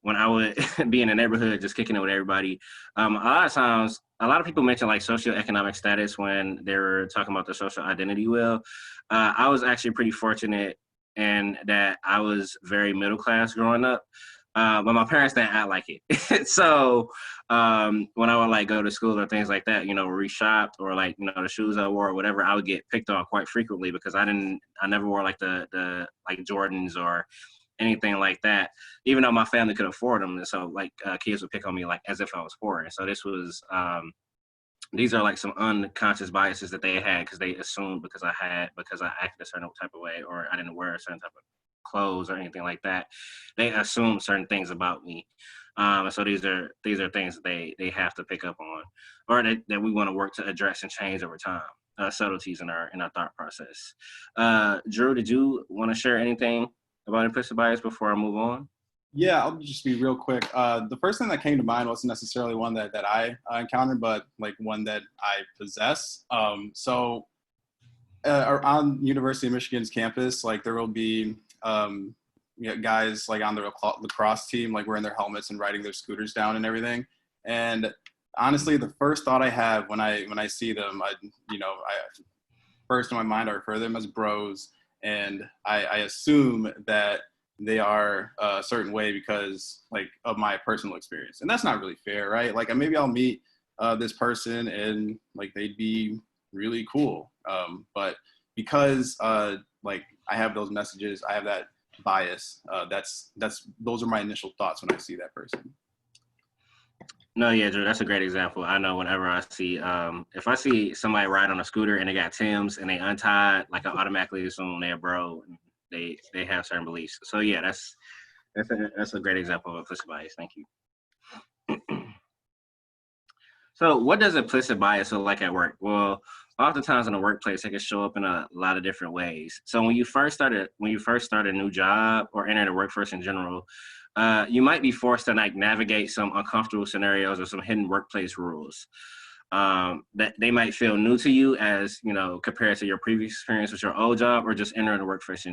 when I would be in the neighborhood just kicking it with everybody, a lot of times, a lot of people mention like socioeconomic status when they were talking about the social identity wheel. I was actually pretty fortunate in that I was very middle class growing up, but my parents didn't act like it. So when I would like go to school or things like that, reshopped, or like, the shoes I wore or whatever, I would get picked on quite frequently because I never wore like the like Jordans or anything like that, even though my family could afford them. And so like kids would pick on me like as if I was poor. And so these are like some unconscious biases that they had because they assumed because I acted a certain type of way, or I didn't wear a certain type of clothes or anything like that, they assumed certain things about me. So these are things that they have to pick up on, or that we want to work to address and change over time. Subtleties in our thought process. Drew, did you want to share anything about implicit bias before I move on? Yeah, I'll just be real quick. The first thing that came to mind wasn't necessarily one that I encountered, but like one that I possess. So on University of Michigan's campus, like there will be guys like on the lacrosse team, like wearing their helmets and riding their scooters down and everything. And honestly, the first thought I have when I see them, I first in my mind I refer to them as bros, and I assume that they are a certain way because like of my personal experience, and that's not really fair, right? Like maybe I'll meet this person and like they'd be really cool, but because like I have those messages, I have that bias. Those are my initial thoughts when I see that person. No, yeah, Drew, that's a great example. I know whenever I see, if I see somebody ride on a scooter and they got Timbs and they untied, like I automatically assume they're a bro and they have certain beliefs. So yeah, that's a great example of implicit bias. Thank you. So what does implicit bias look like at work? Well, oftentimes in the workplace, it can show up in a lot of different ways. So when you first start a new job or enter the workforce in general, you might be forced to like navigate some uncomfortable scenarios or some hidden workplace rules that they might feel new to you as, compared to your previous experience with your old job, or just entering the workforce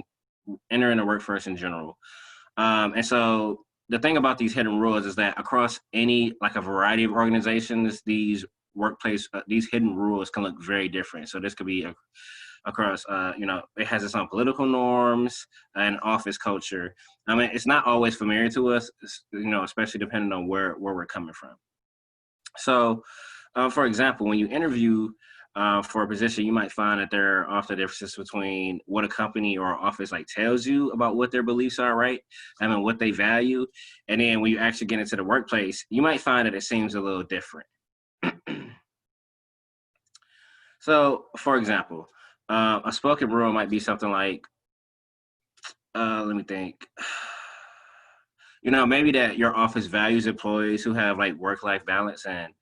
in general. And so the thing about these hidden rules is that across a variety of organizations, these hidden rules can look very different. So this could be across, it has its own political norms and office culture. I mean, it's not always familiar to us, especially depending on where we're coming from. So, for example, when you interview for a position, you might find that there are often differences between what a company or office like tells you about what their beliefs are, right? I mean, what they value. And then when you actually get into the workplace, you might find that it seems a little different. So, for example, a spoken rule might be something like, let me think. Maybe that your office values employees who have like work-life balance, and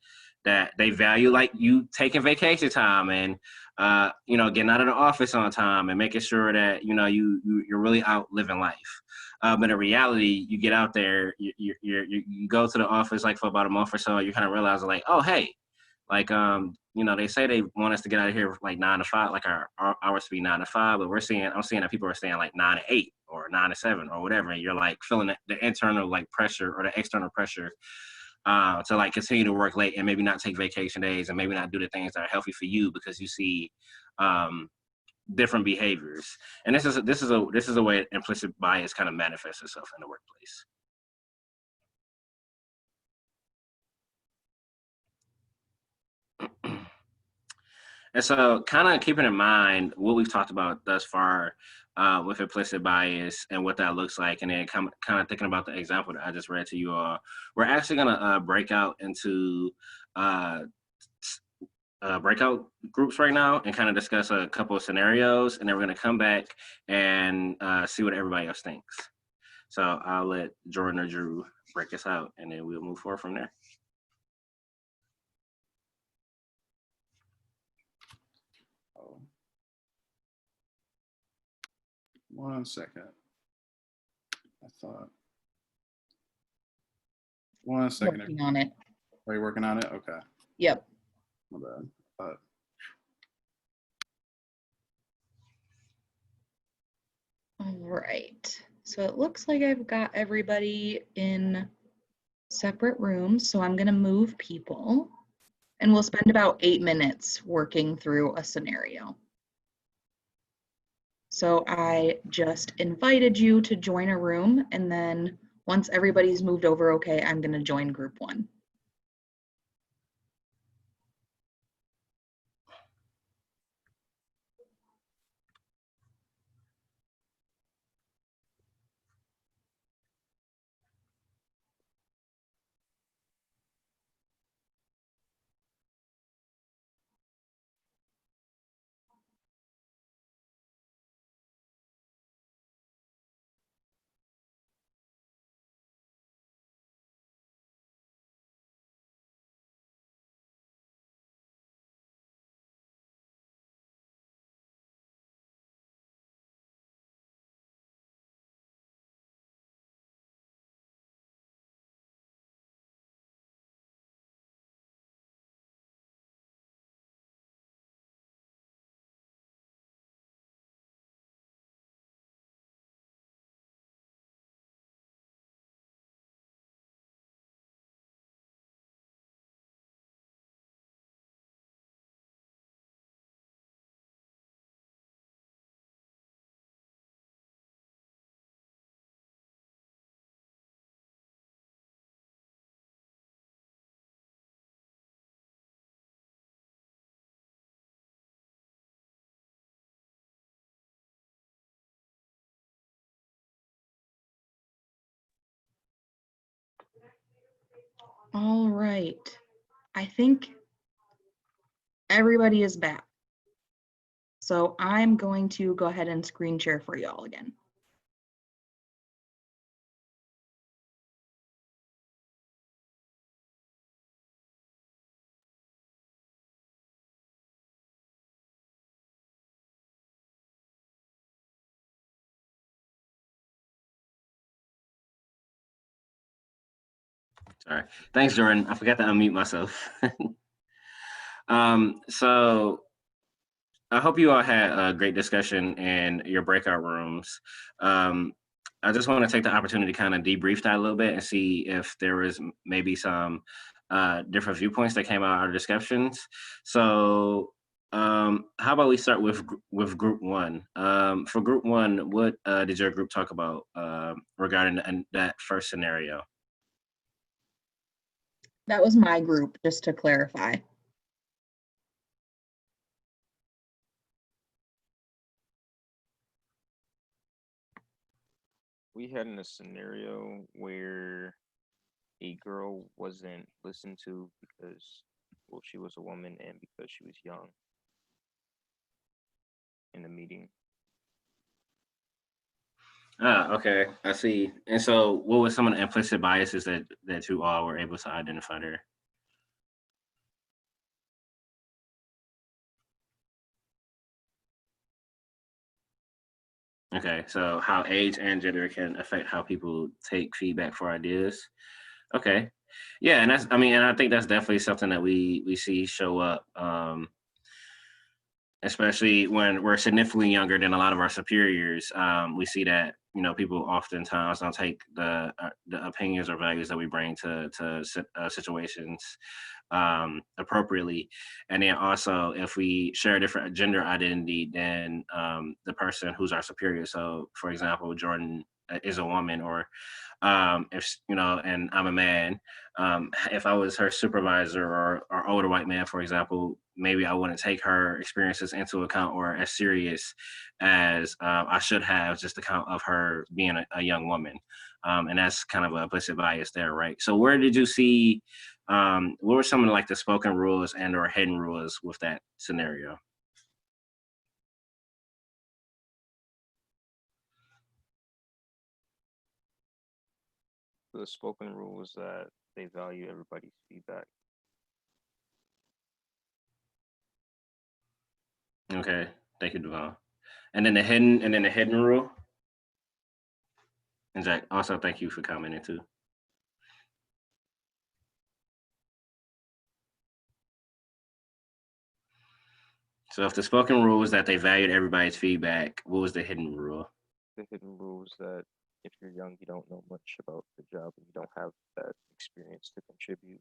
that they value like you taking vacation time and getting out of the office on time and making sure that you're really out living life. But in reality, you get out there, you go to the office like for about a month or so, you kind of realize like, oh hey, like they say they want us to get out of here like 9 to 5, like our hours to be 9 to 5, but I'm seeing that people are staying like 9 to 8 or 9 to 7 or whatever, and you're like feeling the internal like pressure or the external pressure to like continue to work late and maybe not take vacation days and maybe not do the things that are healthy for you because you see different behaviors. And this is a way implicit bias kind of manifests itself in the workplace. And so kind of keeping in mind what we've talked about thus far with implicit bias and what that looks like, and then kind of thinking about the example that I just read to you all, we're actually going to break out into breakout groups right now and kind of discuss a couple of scenarios, and then we're going to come back and see what everybody else thinks. So I'll let Jordan or Drew break us out, and then we'll move forward from there. Oh. 1 second. I thought. 1 second. Working on it. Are you working on it? Okay. Yep. My bad. All right. So it looks like I've got everybody in separate rooms. So I'm going to move people, and we'll spend about 8 minutes working through a scenario. So I just invited you to join a room, and then once everybody's moved over, okay, I'm going to join group 1. All right. I think everybody is back. So I'm going to go ahead and screen share for y'all again. Sorry. Thanks, Jordan. I forgot to unmute myself. So I hope you all had a great discussion in your breakout rooms. I just want to take the opportunity to kind of debrief that a little bit and see if there was maybe some different viewpoints that came out of our discussions. So how about we start with group 1? For group 1, what did your group talk about regarding that first scenario? That was my group, just to clarify. We had in a scenario where a girl wasn't listened to because, well, she was a woman and because she was young in the meeting. Okay, I see. And so what were some of the implicit biases that you all were able to identify there? Okay, so how age and gender can affect how people take feedback for ideas. Okay, yeah, and I think that's definitely something that we see show up, especially when we're significantly younger than a lot of our superiors. We see that people oftentimes don't take the opinions or values that we bring to situations appropriately. And then also, if we share a different gender identity than the person who's our superior. So, for example, Jordan, is a woman, or if you know, and I'm a man, if I was her supervisor or older white man, for example, maybe I wouldn't take her experiences into account or as serious as I should have, just account of her being a young woman. And that's kind of a implicit bias there, right? So where did you see, what were some of like the spoken rules and or hidden rules with that scenario? The spoken rule is that they value everybody's feedback. Okay, thank you, Devon. And then the hidden rule. And Jack, also thank you for commenting too. So if the spoken rule was that they valued everybody's feedback, what was the hidden rule? The hidden rule is that if you're young, you don't know much about the job and you don't have that experience to contribute.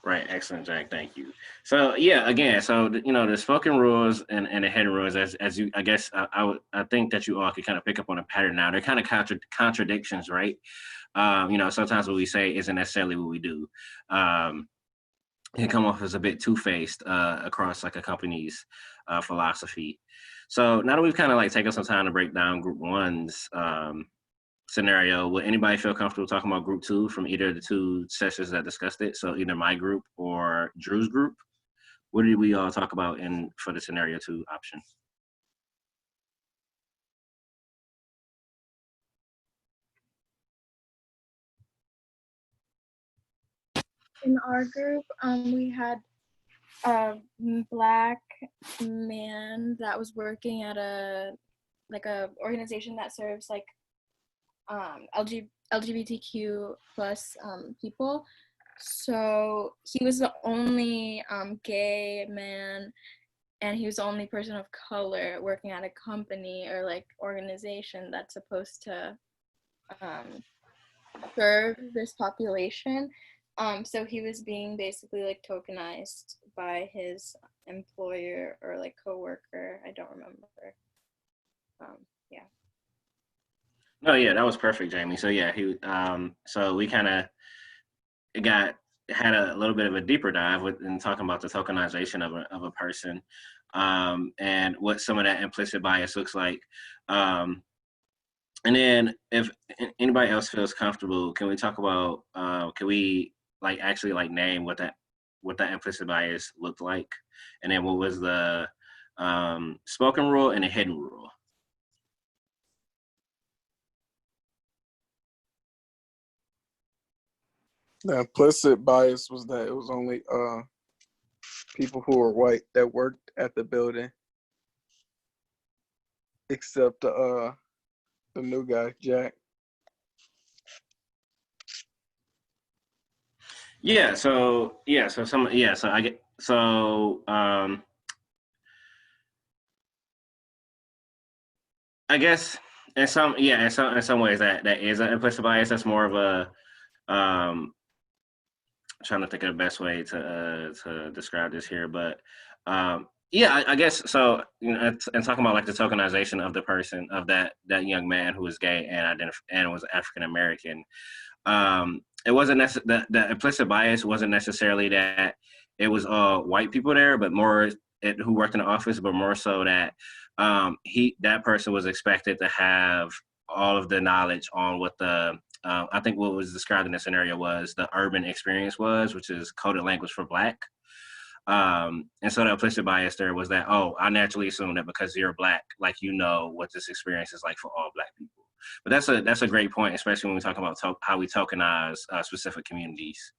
Right, excellent, Jack. Thank you. So yeah, again, so you know the spoken rules and the hidden rules, as you, I guess, I think that you all can kind of pick up on a pattern now. They're kind of contradictions, right? You know, sometimes what we say isn't necessarily what we do. It can come off as a bit two-faced across like a company's philosophy. So now that we've kind of like taken some time to break down Group One's scenario, would anybody feel comfortable talking about Group Two from either of the two sessions that discussed it? So either my group or Drew's group. What did we all talk about in for the scenario 2 option? In our group, we had a Black man that was working at a organization that serves like LGBTQ plus people. So he was the only gay man, and he was the only person of color working at a company or like organization that's supposed to serve this population. So he was being basically like tokenized by his employer or like coworker. I don't remember. Yeah. No, yeah, that was perfect, Jamie. So yeah, so we kind of had a little bit of a deeper dive with in talking about the tokenization of a person, and what some of that implicit bias looks like. And then if anybody else feels comfortable, can we talk about can we like actually like name what that implicit bias looked like, and then what was the spoken rule and the hidden rule? The implicit bias was that it was only people who were white that worked at the building, except the new guy, Jack. I guess in some ways that is an implicit bias. That's more of a trying to think of the best way to describe this here, but I guess so. You know, and talking about like the tokenization of the person of that young man who was gay and was African American. It wasn't the implicit bias wasn't necessarily that it was all white people there, but more who worked in the office, but more so that that person was expected to have all of the knowledge on what the I think what was described in the scenario was the urban experience was, which is coded language for Black. And so the implicit bias there was that, oh, I naturally assume that because you're Black, like you know what this experience is like for all Black people. But that's a great point, especially when we talk about how we tokenize specific communities.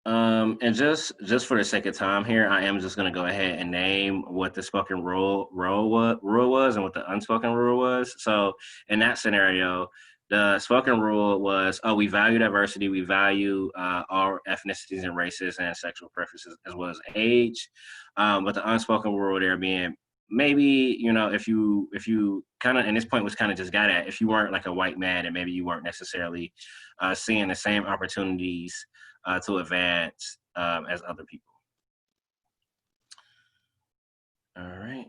And just for the sake of time here, I am just going to go ahead and name what the spoken rule was and what the unspoken rule was. So in that scenario, the spoken rule was, oh, we value diversity, we value all ethnicities and races and sexual preferences as well as age. But the unspoken rule there being maybe, you know, if you kind of, and this point was kind of just got at, if you weren't like a white man and maybe you weren't necessarily seeing the same opportunities to advance as other people. All right.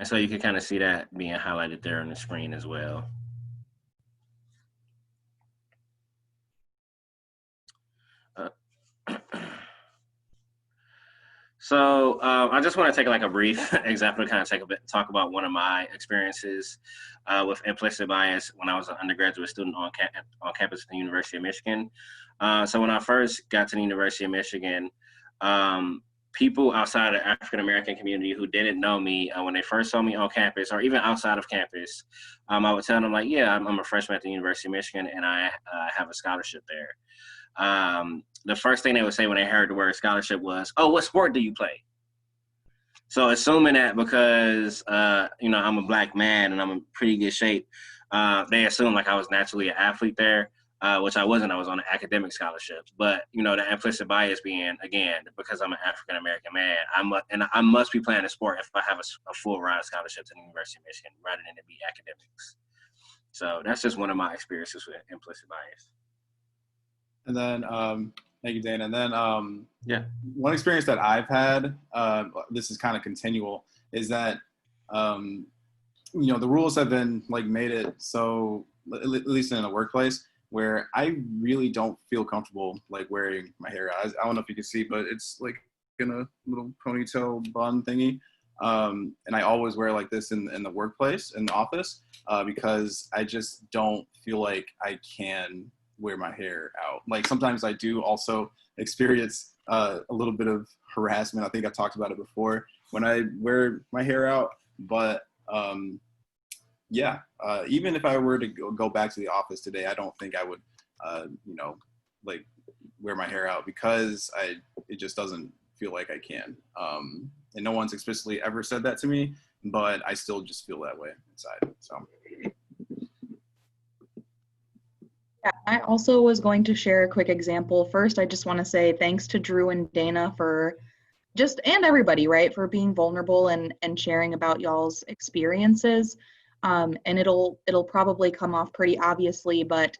And so you can kind of see that being highlighted there on the screen as well. So I just want to take like a brief example to kind of talk about one of my experiences with implicit bias when I was an undergraduate student on campus at the University of Michigan. So when I first got to the University of Michigan, people outside of the African American community who didn't know me, when they first saw me on campus or even outside of campus, I would tell them like, yeah, I'm a freshman at the University of Michigan and I have a scholarship there. The first thing they would say when they heard the word scholarship was, oh, what sport do you play? So assuming that because, I'm a Black man and I'm in pretty good shape, they assumed like I was naturally an athlete there, which I wasn't. I was on an academic scholarship. But, the implicit bias being, again, because I'm an African-American man, I must be playing a sport if I have a full ride scholarship to the University of Michigan rather than it be academics. So that's just one of my experiences with implicit bias. And then, thank you, Dana. And then, one experience that I've had, this is kind of continual, is that, the rules have been like made it so, at least in a workplace, where I really don't feel comfortable like wearing my hair out. I don't know if you can see, but it's like in a little ponytail bun thingy. And I always wear like this in the workplace, in the office, because I just don't feel like I can wear my hair out. Like sometimes I do also experience a little bit of harassment. I think I talked about it before when I wear my hair out, but even if I were to go back to the office today, I don't think I would, like wear my hair out because it just doesn't feel like I can. And no one's explicitly ever said that to me, but I still just feel that way inside, so. Yeah, I also was going to share a quick example. First, I just want to say thanks to Drew and Dana and everybody, right, for being vulnerable and sharing about y'all's experiences. And it'll probably come off pretty obviously, but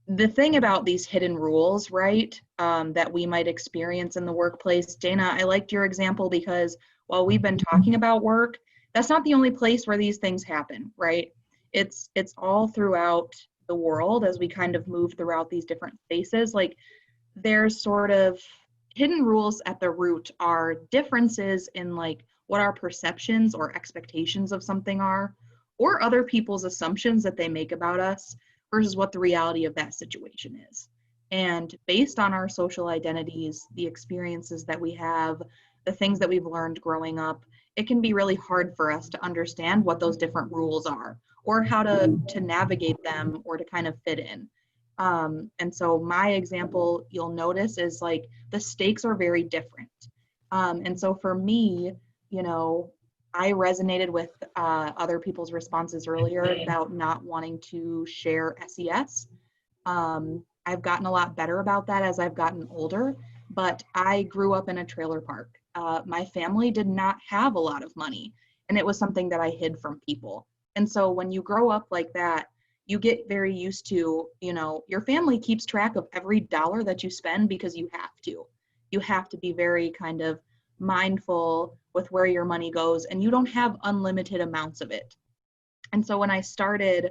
the thing about these hidden rules, right, that we might experience in the workplace, Dana, I liked your example because while we've been talking about work, that's not the only place where these things happen, right? It's all throughout the world as we kind of move throughout these different spaces. Like there's sort of hidden rules at the root are differences in like what our perceptions or expectations of something are, or other people's assumptions that they make about us versus what the reality of that situation is. And based on our social identities, the experiences that we have, the things that we've learned growing up, it can be really hard for us to understand what those different rules are or how to navigate them or to kind of fit in. And so my example, you'll notice, is like the stakes are very different. And so for me, I resonated with other people's responses earlier about not wanting to share SES. I've gotten a lot better about that as I've gotten older, but I grew up in a trailer park. My family did not have a lot of money, and it was something that I hid from people. And so when you grow up like that, you get very used to, your family keeps track of every dollar that you spend because you have to. You have to be very kind of mindful with where your money goes, and you don't have unlimited amounts of it. And so when I started,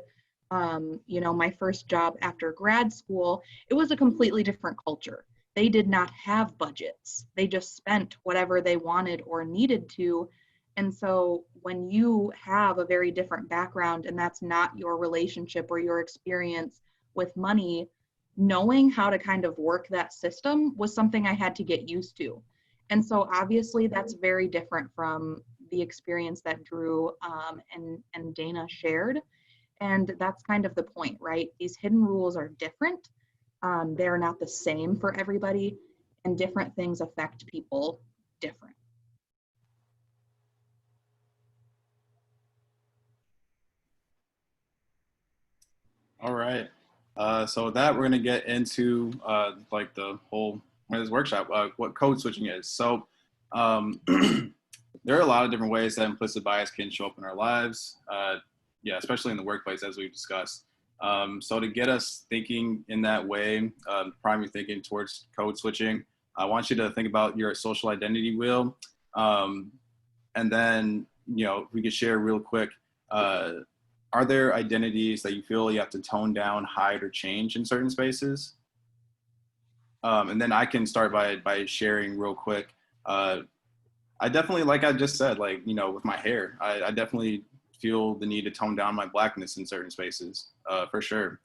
my first job after grad school, it was a completely different culture. They did not have budgets. They just spent whatever they wanted or needed to. And so when you have a very different background and that's not your relationship or your experience with money, knowing how to kind of work that system was something I had to get used to. And so obviously that's very different from the experience that Drew and Dana shared. And that's kind of the point, right? These hidden rules are different. They're not the same for everybody, and different things affect people different. All right. So with that, we're going to get into like the whole this workshop, what code switching is. So there are a lot of different ways that implicit bias can show up in our lives. Especially in the workplace, as we've discussed. So to get us thinking in that way, primary thinking towards code switching, I want you to think about your social identity wheel. And then if we could share real quick, are there identities that you feel you have to tone down, hide, or change in certain spaces? And then I can start by sharing real quick. I definitely, like I just said, with my hair, I definitely feel the need to tone down my blackness in certain spaces, for sure.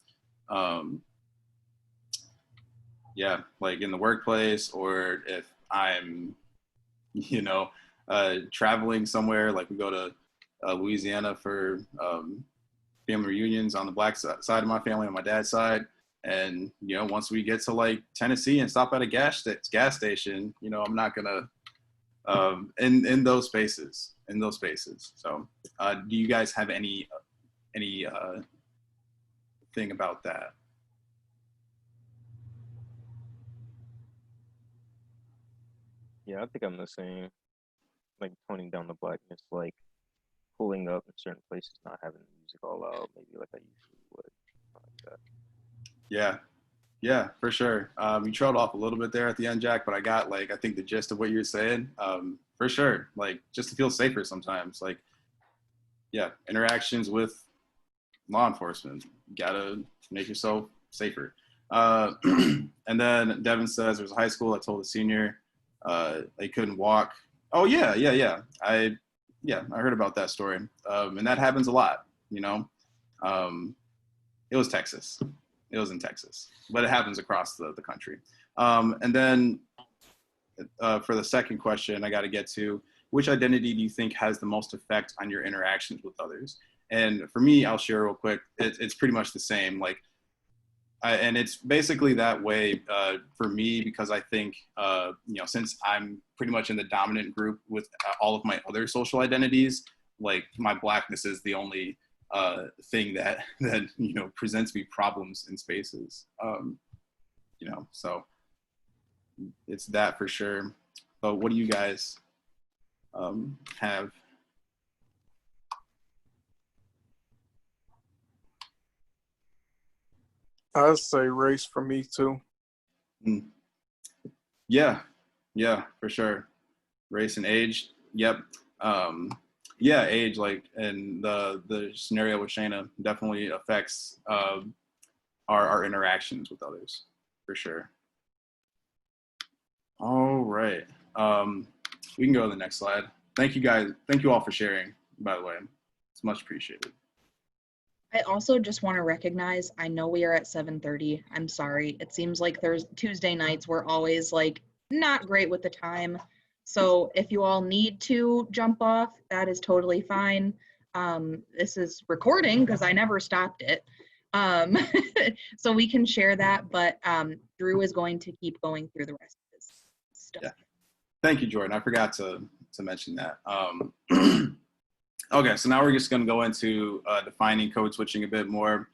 Yeah, like in the workplace, or if I'm, traveling somewhere, like we go to Louisiana for family reunions on the black side of my family, on my dad's side. And, once we get to like Tennessee and stop at a gas station, I'm not gonna, in those spaces. So, do you guys have any thing about that? Yeah, I think I'm the same. Like toning down the blackness, like pulling up in certain places, not having the music all out, maybe like I usually would. Like that. Yeah, for sure. You trailed off a little bit there at the end, Jack, but I got I think the gist of what you're saying. For sure. Like just to feel safer sometimes. Like, yeah, interactions with law enforcement. You gotta make yourself safer. And then Devin says there's a high school that told a senior they couldn't walk. Oh yeah. I heard about that story. And that happens a lot, It was Texas. It was in Texas, but it happens across the country. And then for the second question, I got to get to, which identity do you think has the most effect on your interactions with others? And for me, I'll share real quick. It's pretty much the same. And it's basically that way for me because I think, since I'm pretty much in the dominant group with all of my other social identities, like my blackness is the only thing that presents me problems in spaces. So it's that for sure. But what do you guys have? I'd say race for me too. Yeah, for sure. Race and age. Yep. Yeah, age, and the scenario with Shayna definitely affects our interactions with others, for sure. All right. We can go to the next slide. Thank you guys. Thank you all for sharing, by the way. It's much appreciated. I also just want to recognize, I know we are at 7:30. I'm sorry. It seems like there's Tuesday nights we're always not great with the time. So if you all need to jump off, that is totally fine. This is recording because I never stopped it. So we can share that, but Drew is going to keep going through the rest of his stuff. Yeah. Thank you, Jordan. I forgot to mention that. Okay, so now we're just going to go into defining code switching a bit more.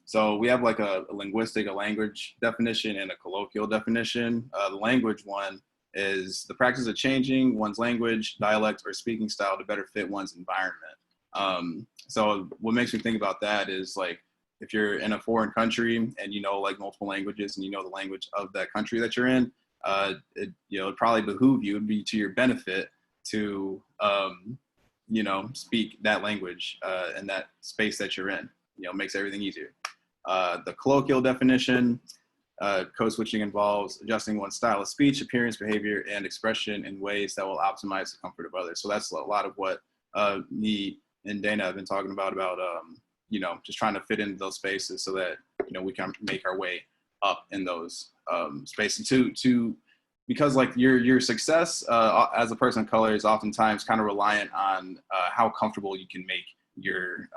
So we have a linguistic, a language definition, and a colloquial definition. The language one is the practice of changing one's language, dialect, or speaking style to better fit one's environment. So what makes me think about that is if you're in a foreign country and multiple languages and the language of that country that you're in, it'd probably behoove you, it'd be to your benefit to speak that language in that space that you're in. Makes everything easier. The colloquial definition, code switching involves adjusting one's style of speech, appearance, behavior, and expression in ways that will optimize the comfort of others. So that's a lot of what me and Dana have been talking about just trying to fit into those spaces so that, we can make our way up in those spaces because your success as a person of color is oftentimes kind of reliant on how comfortable you can make your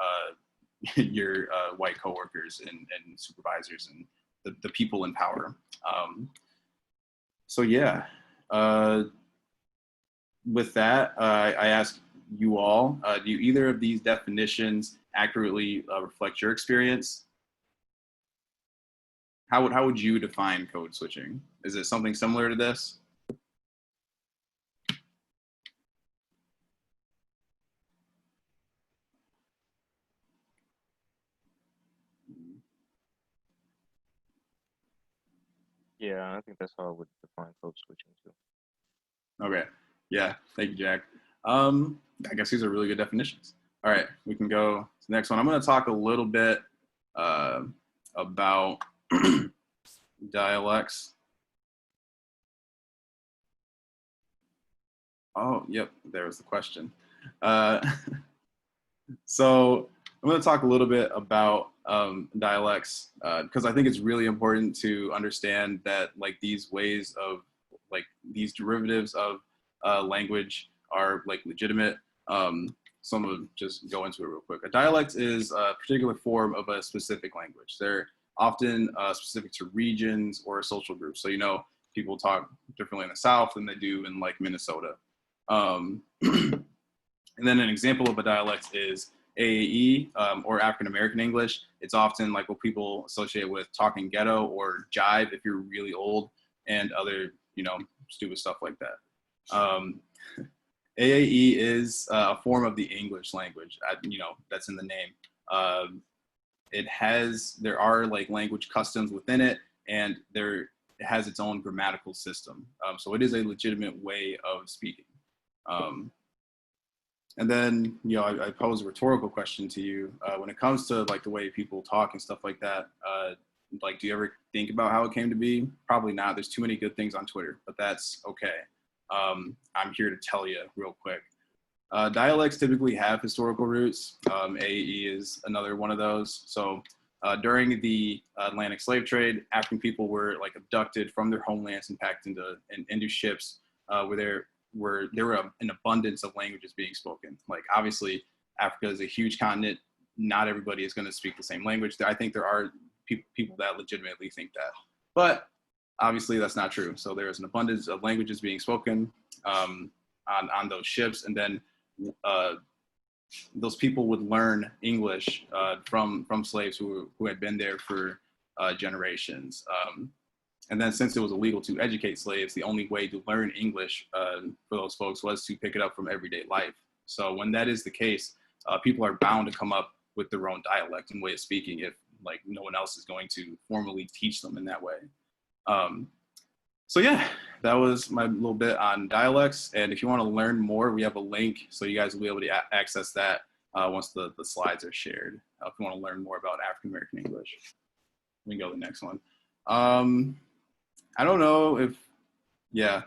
white coworkers and supervisors and the people in power. So yeah, with that, I ask you all, do either of these definitions accurately reflect your experience? How would you define code switching? Is it something similar to this? Yeah, I think that's how I would define code switching too. Okay. Yeah. Thank you, Jack. I guess these are really good definitions. All right, we can go to the next one. I'm going to talk a little bit about dialects. Oh, yep, there's the question. So I'm going to talk a little bit about dialects because I think it's really important to understand that like these ways of like these derivatives of language are like legitimate. So I'm going to just go into it real quick. A dialect is a particular form of a specific language. They're often specific to regions or social groups. So, you know, people talk differently in the South than they do in like Minnesota. And then an example of a dialect is AAE or African American English. It's often like what people associate with talking ghetto or jive if you're really old, and other, you know, stupid stuff like that. AAE is a form of the English language, you know, that's in the name. There are like language customs within it, and it has its own grammatical system. So it is a legitimate way of speaking. And then, you know, I pose a rhetorical question to you. When it comes to like the way people talk and stuff like that, like, do you ever think about how it came to be? Probably not. There's too many good things on Twitter, but that's okay. I'm here to tell you real quick. Dialects typically have historical roots. AE is another one of those. So during the Atlantic slave trade, African people were like abducted from their homelands and packed into ships where there were an abundance of languages being spoken. Like obviously Africa is a huge continent. Not everybody is going to speak the same language. I think there are people that legitimately think that, but obviously that's not true. So there's an abundance of languages being spoken on those ships. And then those people would learn English from slaves who had been there for generations. And then since it was illegal to educate slaves, the only way to learn English for those folks was to pick it up from everyday life. So when that is the case, people are bound to come up with their own dialect and way of speaking if like no one else is going to formally teach them in that way. So yeah, that was my little bit on dialects. And if you want to learn more, we have a link so you guys will be able to access that once the slides are shared. If you want to learn more about African American English, we can go to the next one. I don't know if, yeah,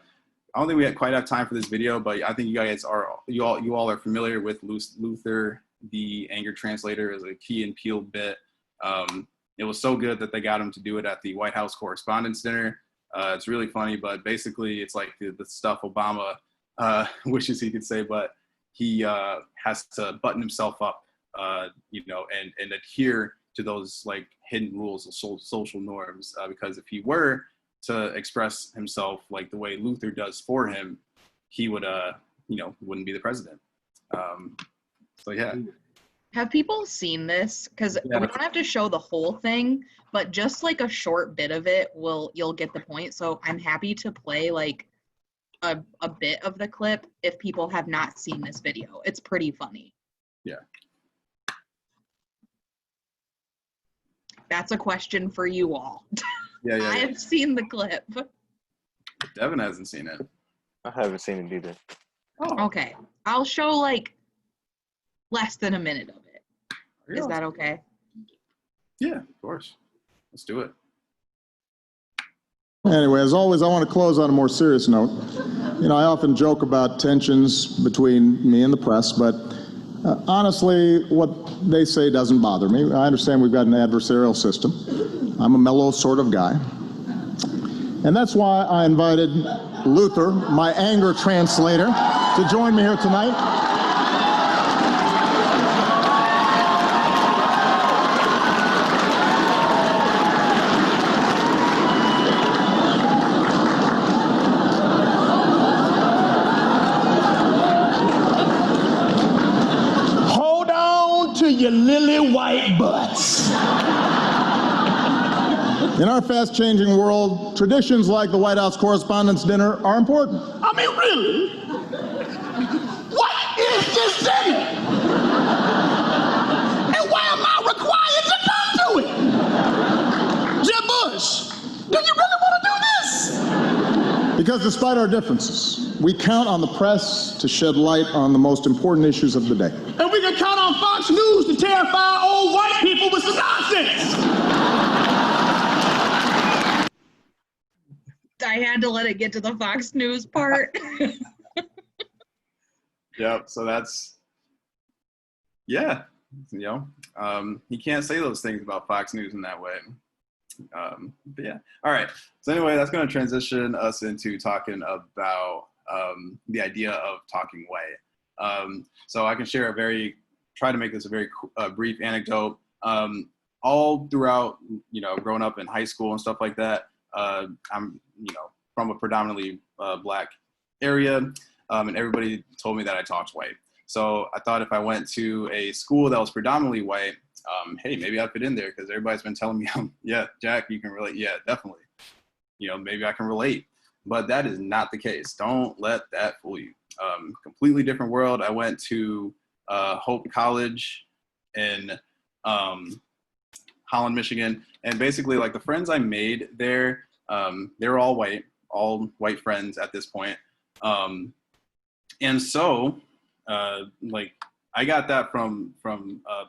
I don't think we quite have time for this video, but I think you all are familiar with Luther, the anger translator, as a Key and Peele bit. It was so good that they got him to do it at the White House Correspondents' Dinner. It's really funny, but basically it's like the stuff Obama wishes he could say, but he has to button himself up, you know, and adhere to those like hidden rules of social norms. Because if he were to express himself like the way Luther does for him, he would, you know, wouldn't be the president. So yeah. Have people seen this? Because we don't have to show the whole thing, but just like a short bit of it you'll get the point. So I'm happy to play like a bit of the clip if people have not seen this video. It's pretty funny. Yeah. That's a question for you all. Yeah. I have seen the clip. Devin hasn't seen it. I haven't seen it either. Oh. Okay. I'll show like less than a minute of it. Is that okay? Yeah, of course. Let's do it. Anyway, as always, I want to close on a more serious note. You know, I often joke about tensions between me and the press, but honestly, what they say doesn't bother me. I understand we've got an adversarial system. I'm a mellow sort of guy. And that's why I invited Luther, my anger translator, to join me here tonight. Your lily white butts. In our fast-changing world, traditions like the White House Correspondents' Dinner are important. I mean, really? What is this dinner? And why am I required to come to it? Jeb Bush, do you really want to do this? Because despite our differences, we count on the press to shed light on the most important issues of the day. And we can count on Fox News to terrify old white people with some nonsense. I had to let it get to the Fox News part. Yep. So that's, yeah, you can't say those things about Fox News in that way. But yeah. All right. So anyway, that's going to transition us into talking about the idea of talking white. So I can share try to make this a very brief anecdote. All throughout, growing up in high school and stuff like that, I'm, from a predominantly Black area, and everybody told me that I talked white. So I thought if I went to a school that was predominantly white, hey, maybe I'd fit in there because everybody's been telling me, yeah, Jack, you can relate. Yeah, definitely. Maybe I can relate. But that is not the case. Don't let that fool you. Completely different world. I went to Hope College in Holland, Michigan. And basically, like, the friends I made there, they were all white friends at this point. And so, I got that from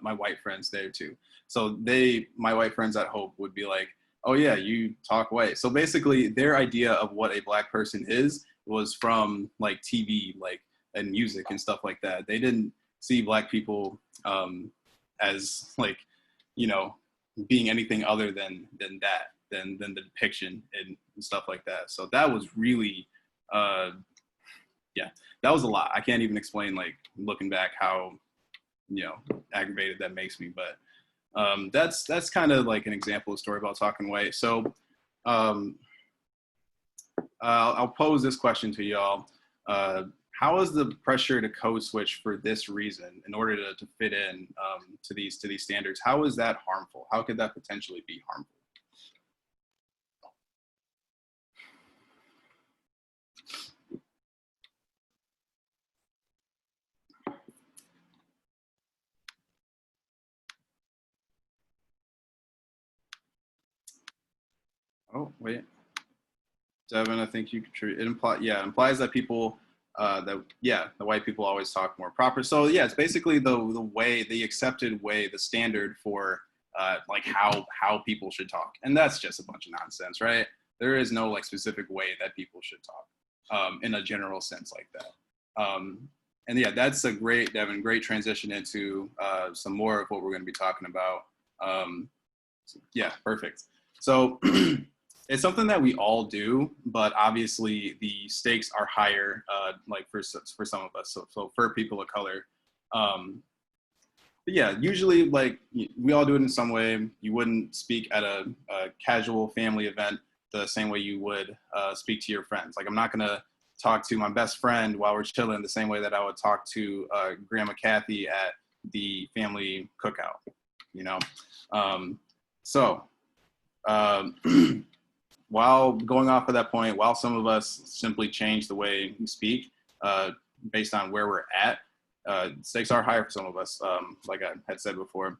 my white friends there too. So my white friends at Hope would be like, oh yeah, you talk white. So basically their idea of what a Black person is was from like TV, and music and stuff like that. They didn't see Black people as being anything other than the depiction and stuff like that. So that was really, that was a lot. I can't even explain, looking back, how, aggravated that makes me. But that's kind of like an example of story about talking white. So I'll pose this question to y'all. How is the pressure to code switch for this reason, in order to fit in to these standards, how is that harmful? How could that potentially be harmful? Oh, wait. Devin, I think you contribute. It implies that people, the white people always talk more proper. So yeah, it's basically the accepted way, the standard for how people should talk. And that's just a bunch of nonsense, right? There is no specific way that people should talk in a general sense like that. And yeah, that's a great transition into some more of what we're going to be talking about. Yeah, perfect. So it's something that we all do, but obviously the stakes are higher, for some of us. So for people of color, but yeah, usually we all do it in some way. You wouldn't speak at a casual family event the same way you would speak to your friends. I'm not gonna talk to my best friend while we're chilling the same way that I would talk to Grandma Kathy at the family cookout, while going off of that point, while some of us simply change the way we speak based on where we're at, stakes are higher for some of us, like I had said before.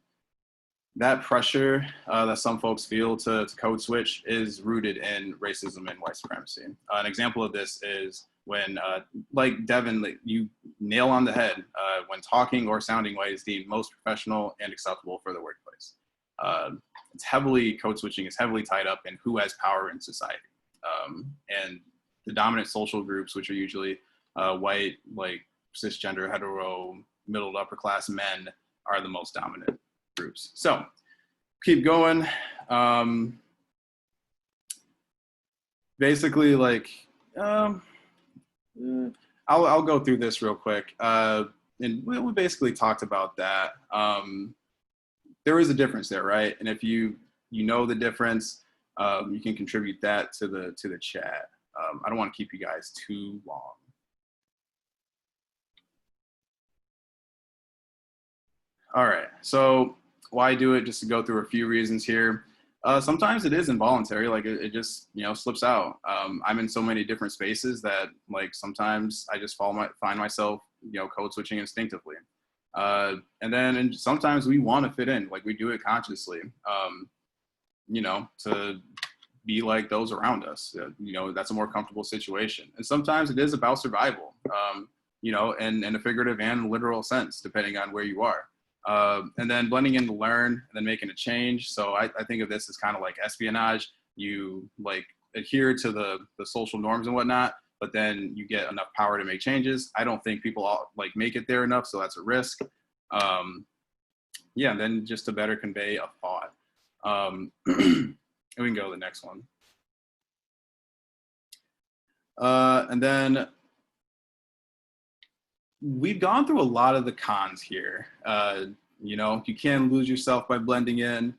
That pressure that some folks feel to code switch is rooted in racism and white supremacy. An example of this is when, like Devin, you nail on the head, when talking or sounding white is deemed most professional and acceptable for the workplace. Code switching is heavily tied up in who has power in society. And the dominant social groups, which are usually white, cisgender, hetero, middle to upper class men, are the most dominant groups. So keep going. Basically, I'll go through this real quick. And we basically talked about that. There is a difference there, right? And if you know the difference, you can contribute that to the chat. I don't want to keep you guys too long. All right, so why do it? Just to go through a few reasons here. Sometimes it is involuntary, it just slips out. I'm in so many different spaces that sometimes I just find myself code switching instinctively. And sometimes we want to fit in, we do it consciously, to be like those around us. You know, that's a more comfortable situation. And sometimes it is about survival, you know, in a figurative and literal sense, depending on where you are. And then blending in to learn and then making a change. So I think of this as kind of like espionage. You like adhere to the social norms and whatnot, but then you get enough power to make changes. I don't think people all like make it there enough, so that's a risk. Yeah, and then just to better convey a thought. And we can go to the next one. And then we've gone through a lot of the cons here. You know, you can lose yourself by blending in.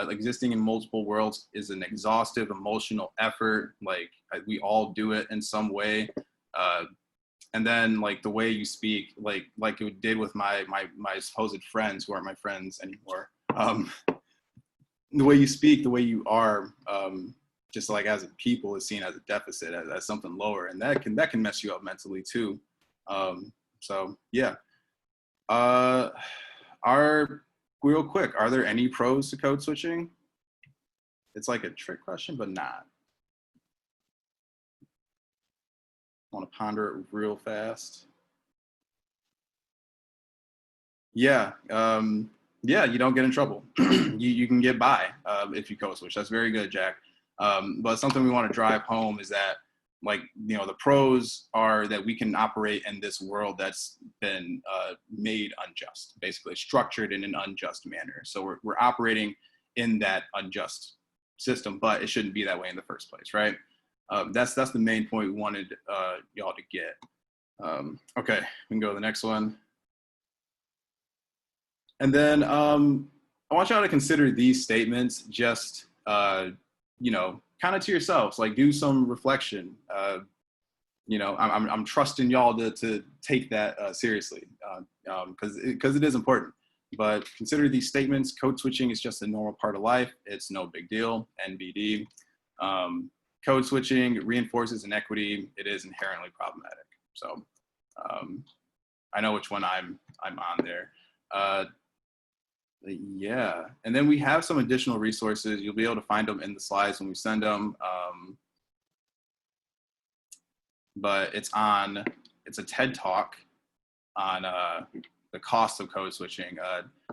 Existing in multiple worlds is an exhaustive emotional effort. Like we all do it in some way. And then like the way you speak, like it did with my supposed friends who aren't my friends anymore. The way you speak, the way you are, just like as a people is seen as a deficit, as something lower, and that can mess you up mentally too. So yeah. Real quick, are there any pros to code switching? It's like a trick question, but not. I want to ponder it real fast. Yeah, yeah, you don't get in trouble. you can get by if you code switch. That's very good, Jack. But something we want to drive home is that, like, you know, the pros are that we can operate in this world that's been made unjust, basically structured in an unjust manner. So we're operating in that unjust system, but it shouldn't be that way in the first place, right? That's the main point we wanted y'all to get. Okay, we can go to the next one. And then I want y'all to consider these statements just, you know, kind of to yourselves, like do some reflection. You know, I'm trusting y'all to take that seriously because it is important. But consider these statements. Code switching is just a normal part of life. It's no big deal. NBD. Code switching reinforces inequity. It is inherently problematic. So I know which one I'm on there. Yeah, and then we have some additional resources. You'll be able to find them in the slides when we send them. But it's a TED Talk on the cost of code switching.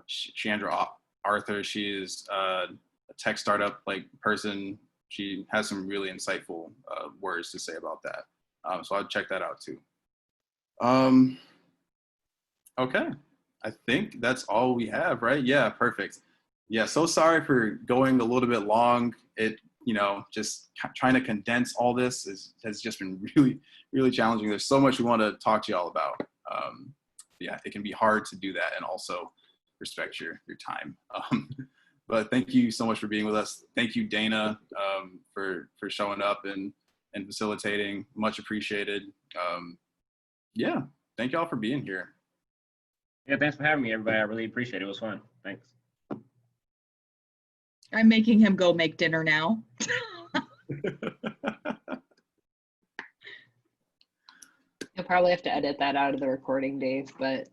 Chandra Arthur, she is a tech startup like person. She has some really insightful words to say about that. So I'll check that out too. Okay. I think that's all we have, right? Yeah, perfect. Yeah, so sorry for going a little bit long. It, you know, just trying to condense all this has just been really, really challenging. There's so much we want to talk to y'all about. Yeah, it can be hard to do that and also respect your time. But thank you so much for being with us. Thank you, Dana, for showing up and facilitating. Much appreciated. Yeah, thank y'all for being here. Yeah, thanks for having me, everybody. I really appreciate it. It was fun. Thanks. I'm making him go make dinner now. You'll probably have to edit that out of the recording, Dave, but